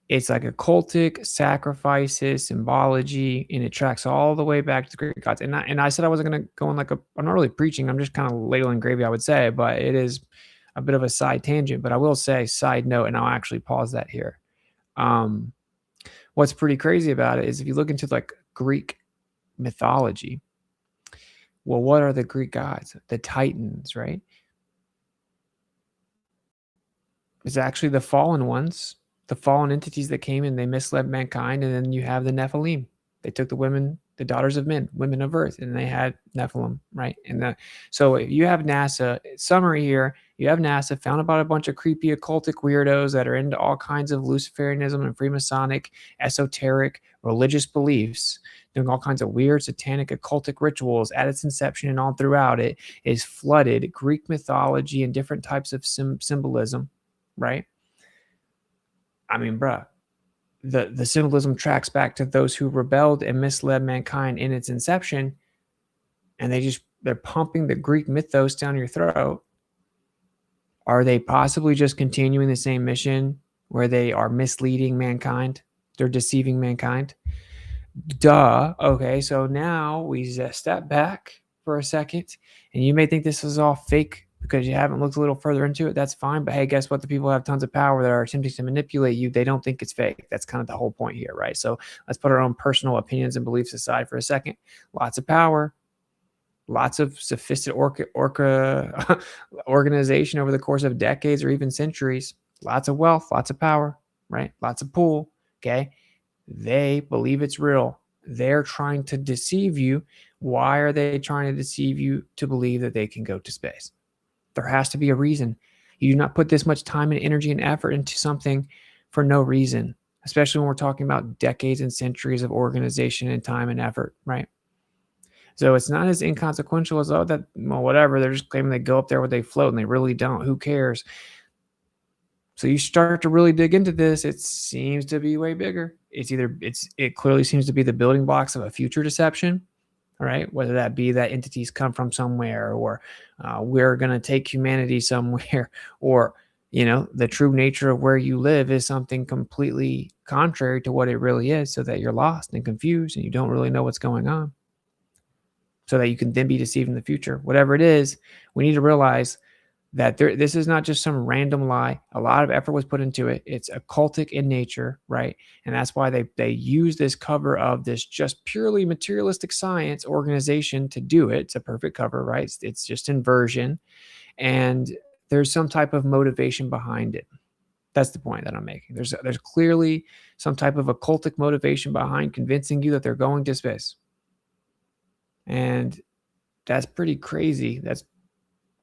It's like occultic sacrifices, symbology, and it tracks all the way back to the Greek gods. And I said I wasn't going to go on I'm not really preaching. I'm just kind of ladling gravy, I would say, but it is a bit of a side tangent. But I will say side note, and I'll actually pause that here. What's pretty crazy about it is if you look into like Greek mythology, well, what are the Greek gods? The Titans, right? It's actually the fallen ones, the fallen entities that came and they misled mankind. And then you have the Nephilim. They took the women, the daughters of men, women of earth, and they had Nephilim, right? So if you have NASA, summary here, you have NASA found about a bunch of creepy occultic weirdos that are into all kinds of Luciferianism and Freemasonic, esoteric, religious beliefs, doing all kinds of weird satanic occultic rituals at its inception, and all throughout it is flooded Greek mythology and different types of symbolism, right? I mean, bruh, the symbolism tracks back to those who rebelled and misled mankind in its inception, and they're pumping the Greek mythos down your throat. Are they possibly just continuing the same mission where they are misleading mankind? They're deceiving mankind? Duh. Okay, so now we step back for a second, and you may think this is all fake because you haven't looked a little further into it. That's fine. But hey, guess what? The people who have tons of power that are attempting to manipulate you, they don't think it's fake. That's kind of the whole point here, right? So let's put our own personal opinions and beliefs aside for a second. Lots of power, lots of sophisticated organization over the course of decades or even centuries, lots of wealth, lots of power, right? Lots of pull, okay? They believe it's real. They're trying to deceive you. Why are they trying to deceive you to believe that they can go to space? There has to be a reason. You do not put this much time and energy and effort into something for no reason, especially when we're talking about decades and centuries of organization and time and effort, right? So it's not as inconsequential as, whatever. They're just claiming they go up there where they float, and they really don't. Who cares? So you start to really dig into this. It seems to be way bigger. It clearly seems to be the building blocks of a future deception. All right, whether that be that entities come from somewhere, or we're going to take humanity somewhere, or, the true nature of where you live is something completely contrary to what it really is, so that you're lost and confused and you don't really know what's going on, so that you can then be deceived in the future. Whatever it is, we need to realize that this is not just some random lie. A lot of effort was put into it. It's occultic in nature, right? And that's why they use this cover of this just purely materialistic science organization to do it. It's a perfect cover, right? It's just inversion. And there's some type of motivation behind it. That's the point that I'm making. There's clearly some type of occultic motivation behind convincing you that they're going to space. And that's pretty crazy.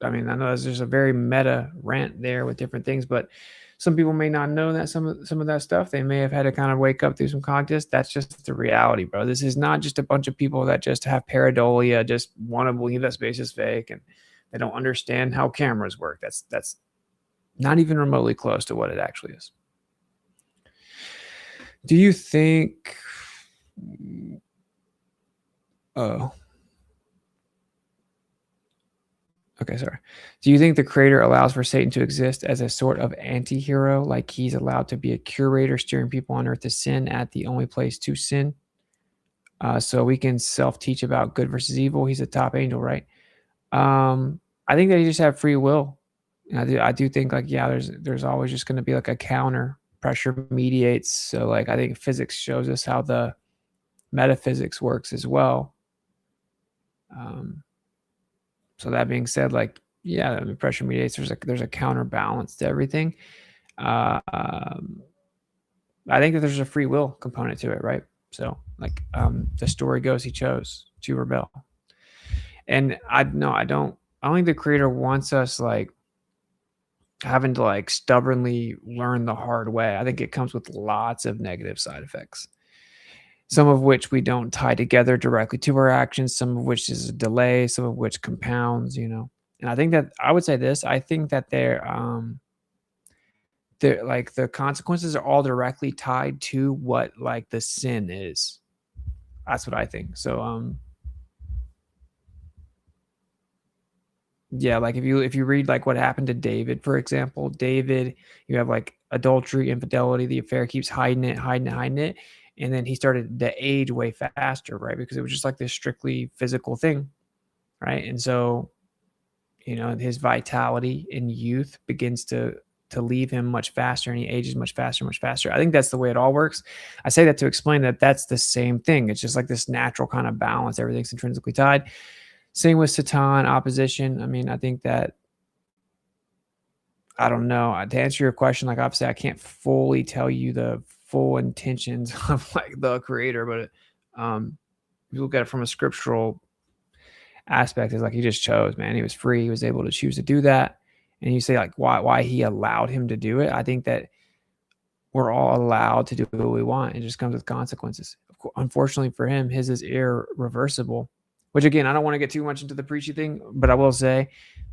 I know there's a very meta rant there with different things, but some people may not know that some of that stuff. They may have had to kind of wake up through some context. That's just the reality, bro. This is not just a bunch of people that just have pareidolia, just want to believe that space is fake, and they don't understand how cameras work. That's not even remotely close to what it actually is. Do you think... Okay, sorry. Do you think the creator allows for Satan to exist as a sort of anti-hero, like he's allowed to be a curator steering people on earth to sin at the only place to sin? So we can self-teach about good versus evil. He's a top angel, right? I think that he just have free will. And I do think like, yeah, there's always just going to be like a counter. Pressure mediates. So like, I think physics shows us how the metaphysics works as well. So that being said, like, yeah, I mean, pressure mediates. There's a counterbalance to everything. I think that there's a free will component to it, right? So like, the story goes, he chose to rebel. And I don't think the creator wants us like having to like stubbornly learn the hard way. I think it comes with lots of negative side effects, some of which we don't tie together directly to our actions, some of which is a delay, some of which compounds, And I think that I would say this, I think that they're like the consequences are all directly tied to what like the sin is. That's what I think. So, yeah, like if you read like what happened to David, for example, David, you have like adultery, infidelity, the affair keeps hiding it. And then he started to age way faster, right? Because it was just like this strictly physical thing, right? And so, his vitality in youth begins to leave him much faster, and he ages much faster. I think that's the way it all works. I say that to explain that that's the same thing. It's just like this natural kind of balance. Everything's intrinsically tied. Same with Satan, opposition. I mean, I think that, I don't know. To answer your question, like obviously I can't fully tell you the full intentions of like the creator, but if you look at it from a scriptural aspect, it's like he just chose, man. He was free. He was able to choose to do that. And you say like, why he allowed him to do it? I think that we're all allowed to do what we want. It just comes with consequences. Unfortunately for him, his is irreversible. Which again, I don't want to get too much into the preachy thing, but I will say,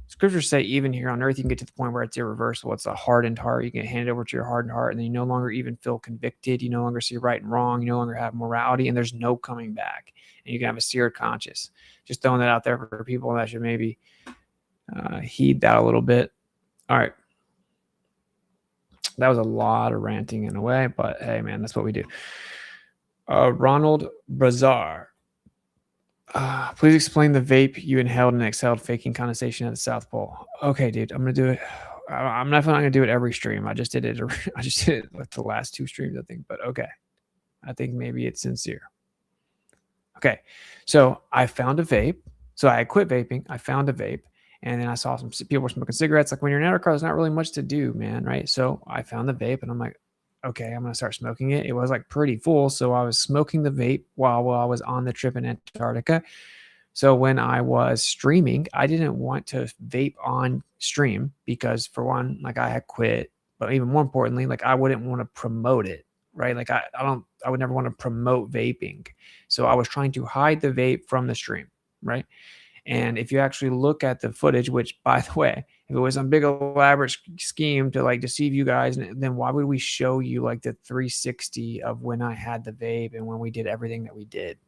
scriptures say even here on earth, you can get to the point where it's irreversible. It's a hardened heart. You can hand it over to your hardened heart, and then you no longer even feel convicted. You no longer see right and wrong. You no longer have morality, and there's no coming back. And you can have a seared conscience. Just throwing that out there for people that should maybe heed that a little bit. All right. That was a lot of ranting in a way, but hey, man, that's what we do. Ronald Brazar. Please explain the vape you inhaled and exhaled faking condensation at the South Pole. Okay, dude, I'm gonna do it. I'm not gonna do it every stream. I just did it with the last 2 streams, I think. But okay, I think maybe it's sincere. Okay, so I found a vape. So I quit vaping. I found a vape, and then I saw some people were smoking cigarettes. Like when you're in a car, there's not really much to do, man. Right? So I found the vape, and I'm like, okay, I'm going to start smoking it. It was like pretty full. So I was smoking the vape while I was on the trip in Antarctica. So when I was streaming, I didn't want to vape on stream because for one, like I had quit, but even more importantly, like I wouldn't want to promote it, right? Like I would never want to promote vaping. So I was trying to hide the vape from the stream, right? And if you actually look at the footage, which by the way, if it was some big elaborate scheme to like deceive you guys, then why would we show you like the 360 of when I had the vape and when we did everything that we did?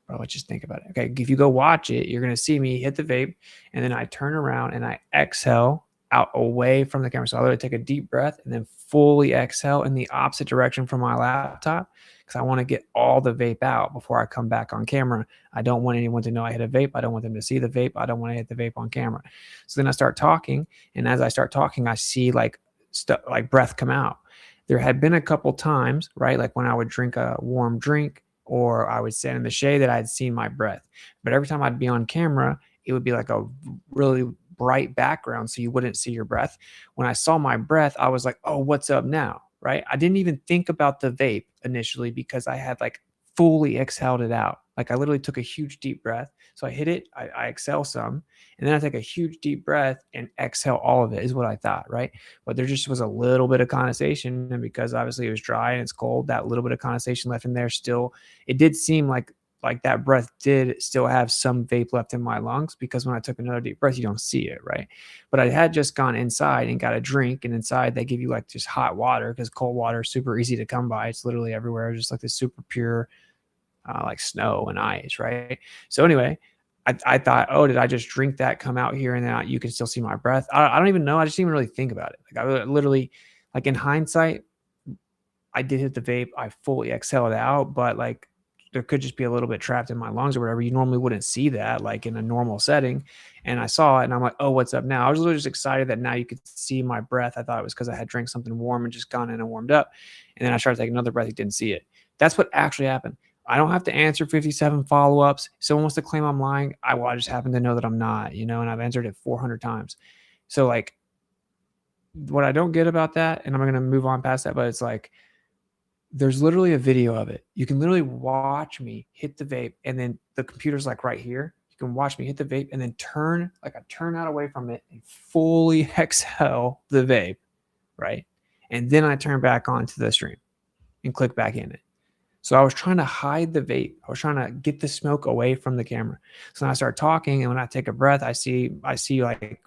Bro, let's just think about it. Okay, if you go watch it, you're going to see me hit the vape, and then I turn around and I exhale out away from the camera. So I literally take a deep breath and then fully exhale in the opposite direction from my laptop because I want to get all the vape out before I come back on camera. I don't want anyone to know I hit a vape. I don't want them to see the vape. I don't want to hit the vape on camera. So then I start talking, and as I start talking, I see like breath come out. There had been a couple times, right? Like when I would drink a warm drink or I would stand in the shade that I'd seen my breath. But every time I'd be on camera, it would be like a really bright background so you wouldn't see your breath. When I saw my breath, I was like, oh, what's up now, right? I didn't even think about the vape initially because I had like fully exhaled it out. Like I literally took a huge deep breath. So I hit it, I exhale some, and then I take a huge deep breath and exhale all of it is what I thought, right? But there just was a little bit of condensation, and because obviously it was dry and it's cold, that little bit of condensation left in there still, it did seem like that breath did still have some vape left in my lungs because when I took another deep breath, you don't see it, right? But I had just gone inside and got a drink, and inside they give you like just hot water because cold water is super easy to come by. It's literally everywhere, just like this super pure like snow and ice, right? So anyway, I thought, oh, did I just drink that, come out here, and then you can still see my breath? I don't even know. I just didn't even really think about it. Like I literally, like in hindsight, I did hit the vape. I fully exhaled it out, but like there could just be a little bit trapped in my lungs or whatever. You normally wouldn't see that like in a normal setting. And I saw it and I'm like, oh, what's up now? I was literally just excited that now you could see my breath. I thought it was because I had drank something warm and just gone in and warmed up. And then I started taking another breath. You didn't see it. That's what actually happened. I don't have to answer 57 follow-ups. Someone wants to claim I'm lying. I just happen to know that I'm not, and I've answered it 400 times. So like what I don't get about that, and I'm going to move on past that, but it's like, there's literally a video of it. You can literally watch me hit the vape, and then the computer's like right here. You can watch me hit the vape and then turn out away from it and fully exhale the vape, right? And then I turn back onto the stream and click back in it. So I was trying to hide the vape. I was trying to get the smoke away from the camera. So then I start talking, and when I take a breath, I see like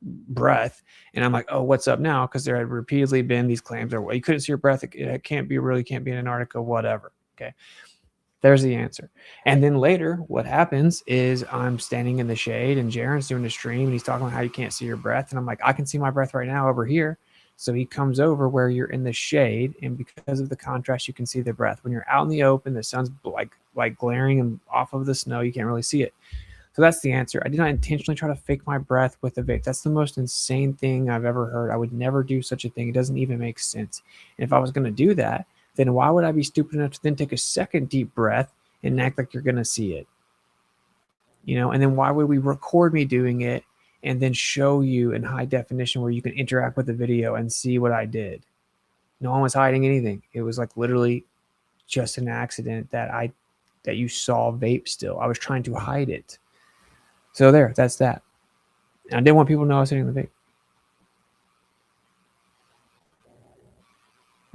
breath, and I'm like, oh, what's up now? Because there had repeatedly been these claims that, well, you couldn't see your breath, it can't be in Antarctica, whatever. Okay, there's the answer. And then later what happens is I'm standing in the shade and Jaren's doing the stream and he's talking about how you can't see your breath, and I'm like, I can see my breath right now over here. So he comes over where you're in the shade, and because of the contrast you can see the breath. When you're out in the open, the sun's like glaring and off of the snow, you can't really see it. So that's the answer. I did not intentionally try to fake my breath with the vape. That's the most insane thing I've ever heard. I would never do such a thing. It doesn't even make sense. And if I was going to do that, then why would I be stupid enough to then take a second deep breath and act like you're going to see it? And then why would we record me doing it and then show you in high definition where you can interact with the video and see what I did? No one was hiding anything. It was like literally just an accident that you saw vape still. I was trying to hide it. So that's that. And I didn't want people to know I was hitting the vape.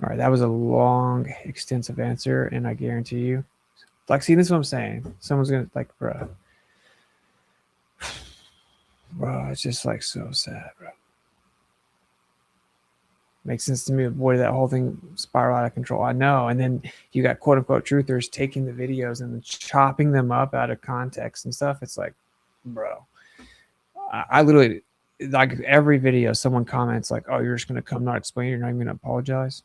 All right, that was a long, extensive answer, and I guarantee you, like, see, this is what I'm saying. Someone's gonna like, bro, it's just like so sad, bro. Makes sense to me. Boy, that whole thing spiraled out of control. I know. And then you got quote unquote truthers taking the videos and chopping them up out of context and stuff. It's like, bro, I literally, like, every video someone comments like, oh, you're just going to come not explain, you're not even going to apologize.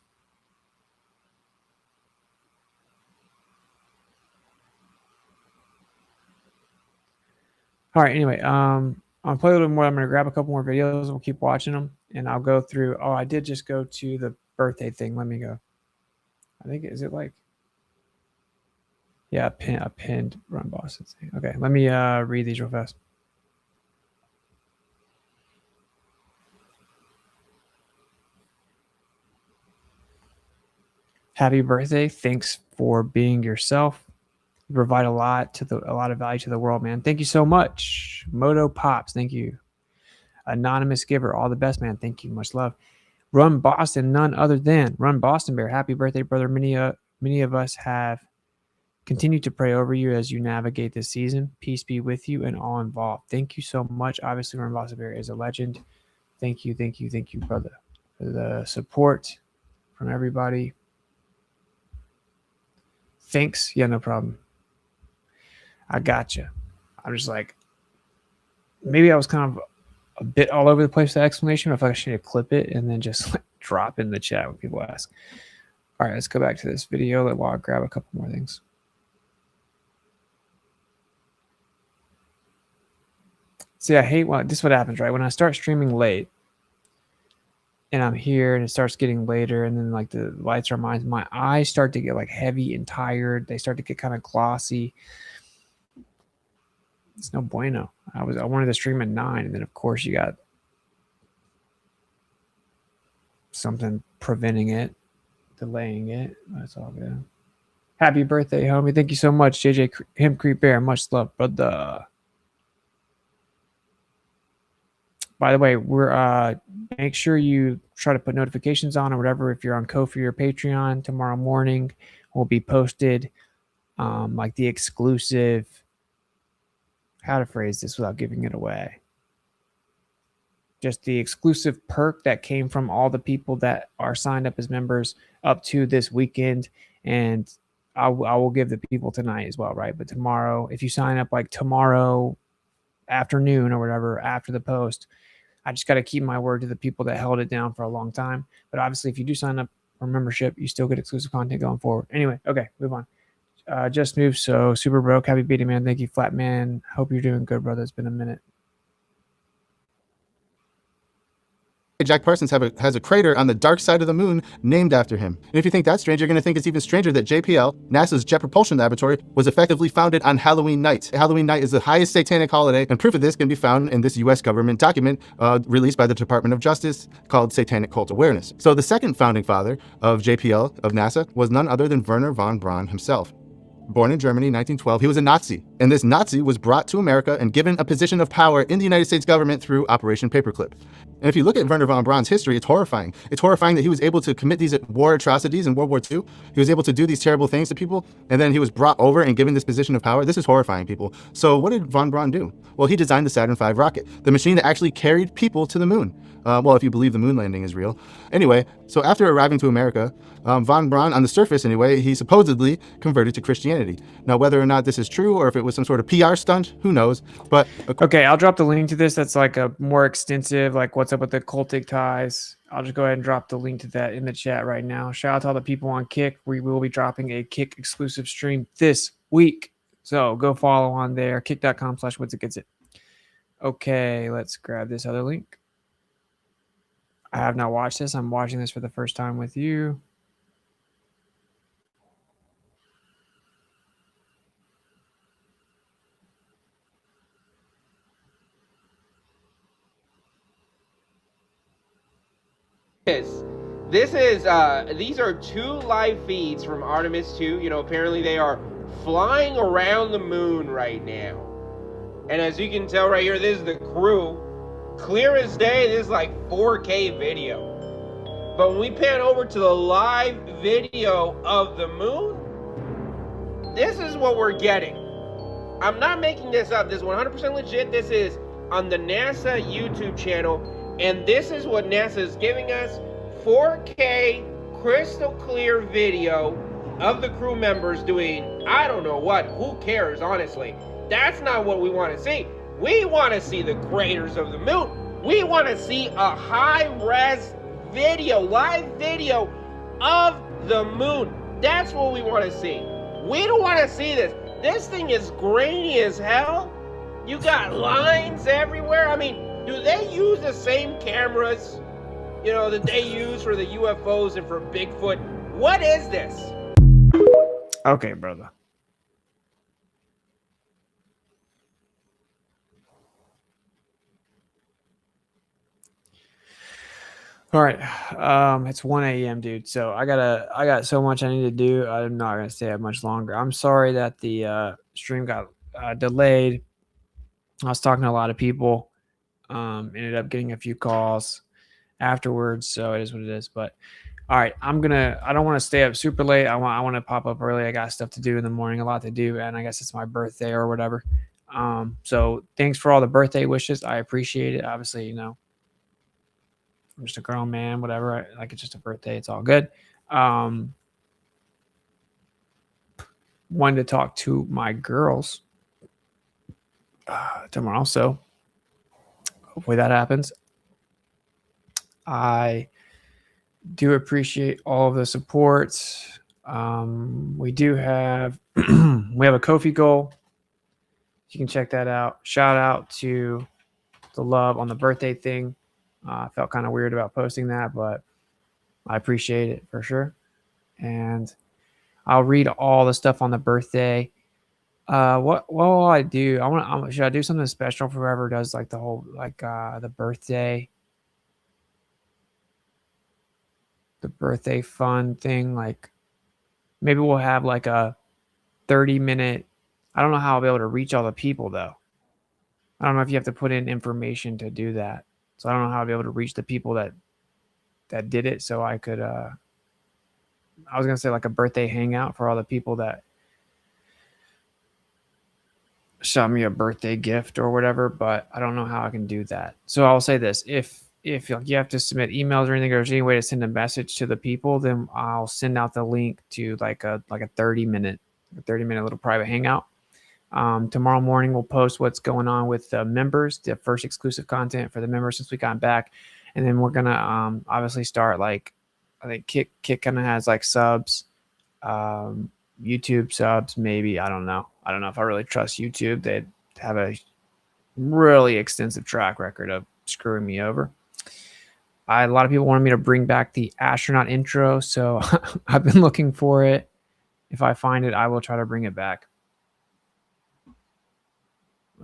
All right, anyway, I'll play a little more. I'm going to grab a couple more videos. We'll keep watching them, and I'll go through. Oh, I did just go to the birthday thing. Let me go. I think, is it like, yeah, a pinned Run Boston thing. Okay, let me read these real fast. Happy birthday. Thanks for being yourself. You provide a lot of value to the world, man. Thank you so much. Moto Pops, thank you. Anonymous Giver, all the best, man. Thank you. Much love. Run Boston, none other than Run Boston Bear. Happy birthday, brother. Many of us have continued to pray over you as you navigate this season. Peace be with you and all involved. Thank you so much. Obviously, Run Boston Bear is a legend. Thank you, brother, for the support from everybody. Thanks. Yeah, no problem. I gotcha. I'm just like, maybe I was kind of a bit all over the place with the explanation. Or if I should clip it and then just like drop in the chat when people ask. All right, let's go back to this video while I grab a couple more things. See, I hate this is what happens, right? When I start streaming late and I'm here and it starts getting later and then like the lights are mine, my eyes start to get like heavy and tired. They start to get kind of glossy. It's no bueno. I wanted to stream at 9, and then of course you got something preventing it, delaying it. That's all good. Happy birthday, homie. Thank you so much, JJ Him Creep Bear. Much love, brother. By the way, we're make sure you try to put notifications on or whatever. If you're on Ko-fi or Patreon, tomorrow morning will be posted like the exclusive, how to phrase this without giving it away, just the exclusive perk that came from all the people that are signed up as members up to this weekend. And I will give the people tonight as well, right? But tomorrow, if you sign up like tomorrow afternoon or whatever after the post, I just got to keep my word to the people that held it down for a long time. But obviously, if you do sign up for membership, you still get exclusive content going forward. Anyway, okay, move on. Just moved, so super broke. Happy beating, man. Thank you, Flat Man. Hope you're doing good, brother. It's been a minute. Jack Parsons has a crater on the dark side of the moon named after him. And if you think that's strange, you're going to think it's even stranger that JPL, NASA's Jet Propulsion Laboratory, was effectively founded on Halloween night. Halloween night is the highest satanic holiday, and proof of this can be found in this U.S. government document released by the Department of Justice called Satanic Cult Awareness. So the second founding father of JPL, of NASA, was none other than Wernher von Braun himself. Born in Germany in 1912, he was a Nazi, and this Nazi was brought to America and given a position of power in the United States government through Operation Paperclip. And if you look at Wernher von Braun's history, it's horrifying. It's horrifying that he was able to commit these war atrocities in World War II. He was able to do these terrible things to people, and then he was brought over and given this position of power. This is horrifying, people. So what did von Braun do? Well, he designed the Saturn V rocket, the machine that actually carried people to the moon. Well, if you believe the moon landing is real. Anyway, so after arriving to America, von Braun, on the surface anyway, he supposedly converted to Christianity. Now, whether or not this is true or if it was some sort of PR stunt, who knows? But okay, I'll drop the link to this. That's like a more extensive, like what's up with the cultic ties. I'll just go ahead and drop the link to that in the chat right now. Shout out to all the people on Kick. We will be dropping a Kick exclusive stream this week. So go follow on there, kick.com/whatsitgetsit. Okay, let's grab this other link. I have not watched this. I'm watching this for the first time with you. These are 2 live feeds from Artemis 2. You know, apparently they are flying around the moon right now. And as you can tell right here, this is the crew. Clear as day, this is like 4K video. But when we pan over to the live video of the moon, this is what we're getting. I'm not making this up. This is 100% legit. This is on the NASA YouTube channel. And this is what NASA is giving us. 4K crystal clear video of the crew members doing, I don't know what. Who cares, honestly? That's not what we want to see. We want to see the craters of the moon. We want to see a high-res video, live video of the moon. That's what we want to see. We don't want to see this. This thing is grainy as hell. You got lines everywhere. I mean, do they use the same cameras, you know, that they use for the UFOs and for Bigfoot? What is this? Okay, brother. All right, it's 1 a.m., dude. So I got so much I need to do. I'm not gonna stay up much longer. I'm sorry that the stream got delayed. I was talking to a lot of people. Ended up getting a few calls afterwards, so it is what it is. But all right, I don't want to stay up super late. I want to pop up early. I got stuff to do in the morning, a lot to do, and I guess it's my birthday or whatever. So thanks for all the birthday wishes. I appreciate it. Obviously, you know, I'm just a grown man, whatever. Like, it's just a birthday. It's all good. Wanted to talk to my girls tomorrow, so hopefully that happens. I do appreciate all of the support. We do have we have a Ko-fi goal. You can check that out. Shout out to the love on the birthday thing. I felt kind of weird about posting that, but I appreciate it for sure. And I'll read all the stuff on the birthday. What will I do? Should I do something special for whoever does like the whole the birthday fun thing? Like, maybe we'll have like a 30-minute. I don't know how I'll be able to reach all the people though. I don't know if you have to put in information to do that. So I don't know how I'll be able to reach the people that did it. So I could, I was going to say like a birthday hangout for all the people that shot me a birthday gift or whatever, but I don't know how I can do that. So I'll say this, if you have to submit emails or anything, or there's any way to send a message to the people, then I'll send out the link to like a 30-minute little private hangout. Tomorrow morning we'll post what's going on with the members, the first exclusive content for the members since we got back, and then we're gonna obviously start, like, I think Kick kind of has like subs, YouTube subs, maybe. I don't know. I don't know if I really trust YouTube. They have a really extensive track record of screwing me over. A lot of people wanted me to bring back the astronaut intro, so I've been looking for it. If I find it, I will try to bring it back.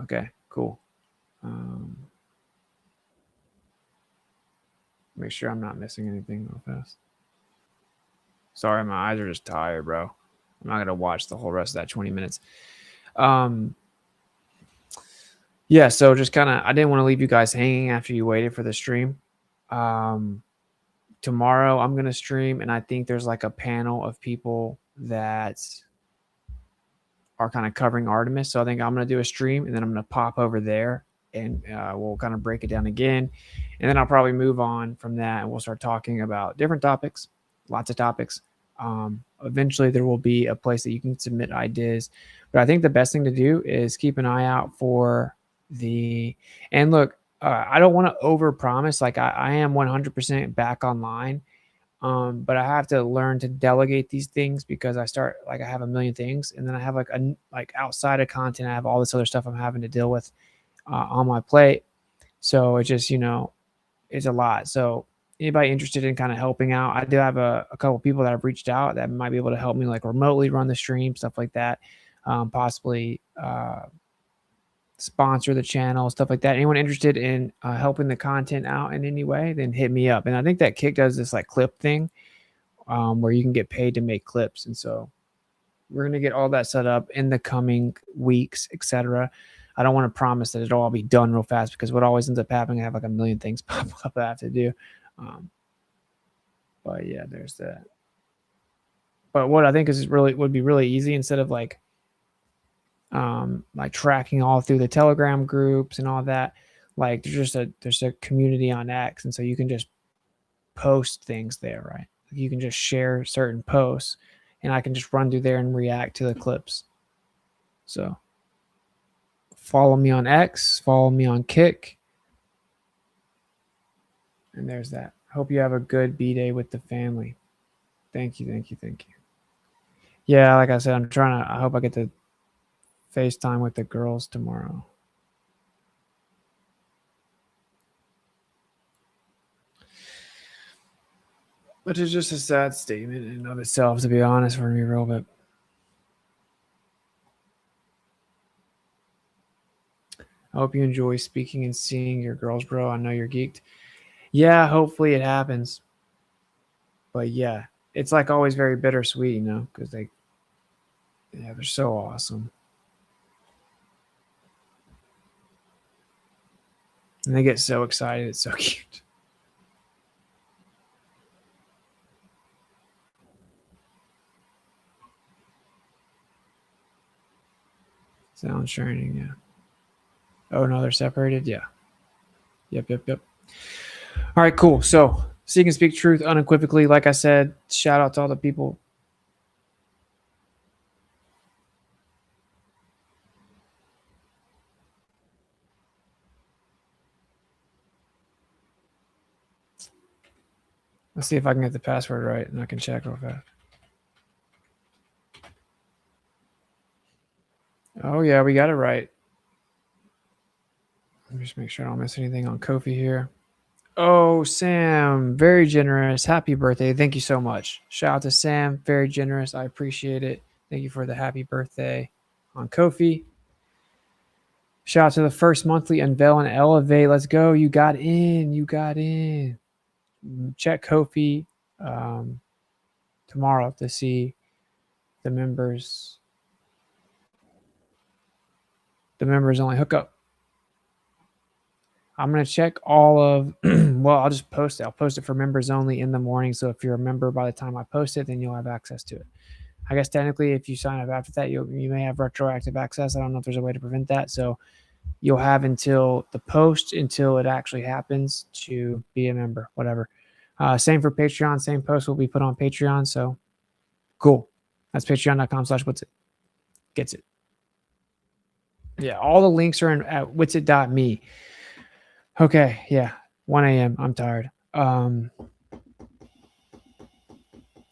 Okay, cool. Make sure I'm not missing anything real fast. Sorry, my eyes are just tired, bro. I'm not going to watch the whole rest of that 20 minutes. Yeah, so just kind of, I didn't want to leave you guys hanging after you waited for the stream. Tomorrow I'm going to stream, and I think there's like a panel of people that are kind of covering Artemis. So I think I'm going to do a stream, and then I'm going to pop over there, and we'll kind of break it down again. And then I'll probably move on from that, and we'll start talking about different topics, lots of topics. Eventually there will be a place that you can submit ideas, but I think the best thing to do is keep an eye out for and look, I don't want to over promise. Like I am 100% back online. But I have to learn to delegate these things, because I have a million things, and then I have like outside of content, I have all this other stuff I'm having to deal with on my plate. So it's just, it's a lot. So anybody interested in kind of helping out, I do have a couple people that have reached out that might be able to help me like remotely run the stream, stuff like that. Possibly sponsor the channel, stuff like that. Anyone interested in helping the content out in any way, then hit me up. And I think that Kick does this like clip thing where you can get paid to make clips. And so we're going to get all that set up in the coming weeks, etc. I don't want to promise that it'll all be done real fast, because what always ends up happening, I have like a million things pop up I have to do. But yeah, there's that. But what I think would be really easy, instead of like tracking all through the Telegram groups and all that, like there's a community on X, and so you can just post things there, right? You can just share certain posts, and I can just run through there and react to the clips. So follow me on X, follow me on Kick, and there's that. Hope you have a good B-Day with the family. Thank you. Yeah, like I said, I hope I get to FaceTime with the girls tomorrow. Which is just a sad statement in and of itself, to be honest, for me, real bit. I hope you enjoy speaking and seeing your girls, bro. I know you're geeked. Yeah, hopefully it happens. But yeah, it's like always very bittersweet, because they're so awesome. And they get so excited. It's so cute. Sound shining, yeah. Oh, no, they're separated? Yeah. Yep. All right, cool. So, Seek and Speak Truth unequivocally. Like I said, shout out to all the people. Let's see if I can get the password right, and I can check real fast. Oh, yeah, we got it right. Let me just make sure I don't miss anything on Kofi here. Oh, Sam, very generous. Happy birthday. Thank you so much. Shout out to Sam. Very generous. I appreciate it. Thank you for the happy birthday on Kofi. Shout out to the first monthly Unveil and Elevate. Let's go. You got in. Check Kofi tomorrow to see the members only hookup. I'm going to check all of, well, I'll just post it. I'll post it for members only in the morning. So if you're a member by the time I post it, then you'll have access to it. I guess technically if you sign up after that, you may have retroactive access. I don't know if there's a way to prevent that. So you'll have until the post, until it actually happens, to be a member, whatever. Same for Patreon. Same post will be put on Patreon. So cool. That's patreon.com/whatsit. Gets it. Yeah, all the links are at whatsit.me. Okay, yeah, 1 a.m. I'm tired.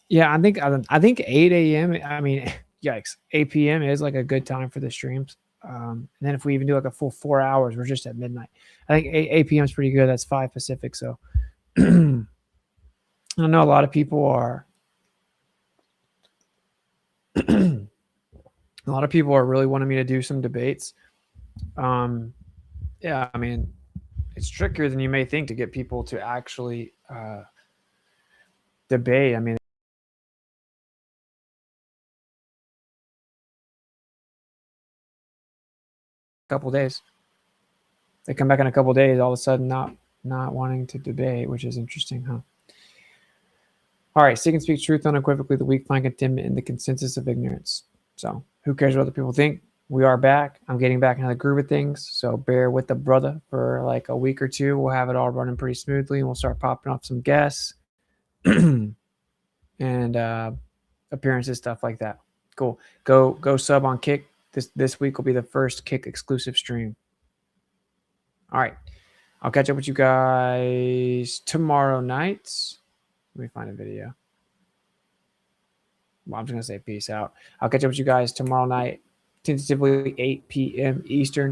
Yeah, I think 8 a.m. I mean, yikes. 8 p.m. is like a good time for the streams. And then if we even do like a full 4 hours, we're just at midnight. I think 8 p.m. is pretty good. That's 5 Pacific. So I know a lot of people are a lot of people are really wanting me to do some debates. Yeah, I mean, it's trickier than you may think to get people to actually debate. I mean, a couple days. They come back in a couple days, all of a sudden not wanting to debate, which is interesting, huh? All right, seek and speak truth unequivocally, the weak find contentment in the consensus of ignorance. So who cares what other people think? We are back. I'm getting back into the groove of things, so bear with the brother for like a week or two. We'll have it all running pretty smoothly, and we'll start popping off some guests and appearances, stuff like that. Cool. Go sub on Kick. This week will be the first Kick exclusive stream. All right. I'll catch up with you guys tomorrow night. Let me find a video. Well, I'm just going to say peace out. I'll catch up with you guys tomorrow night, tentatively 8 p.m. Eastern.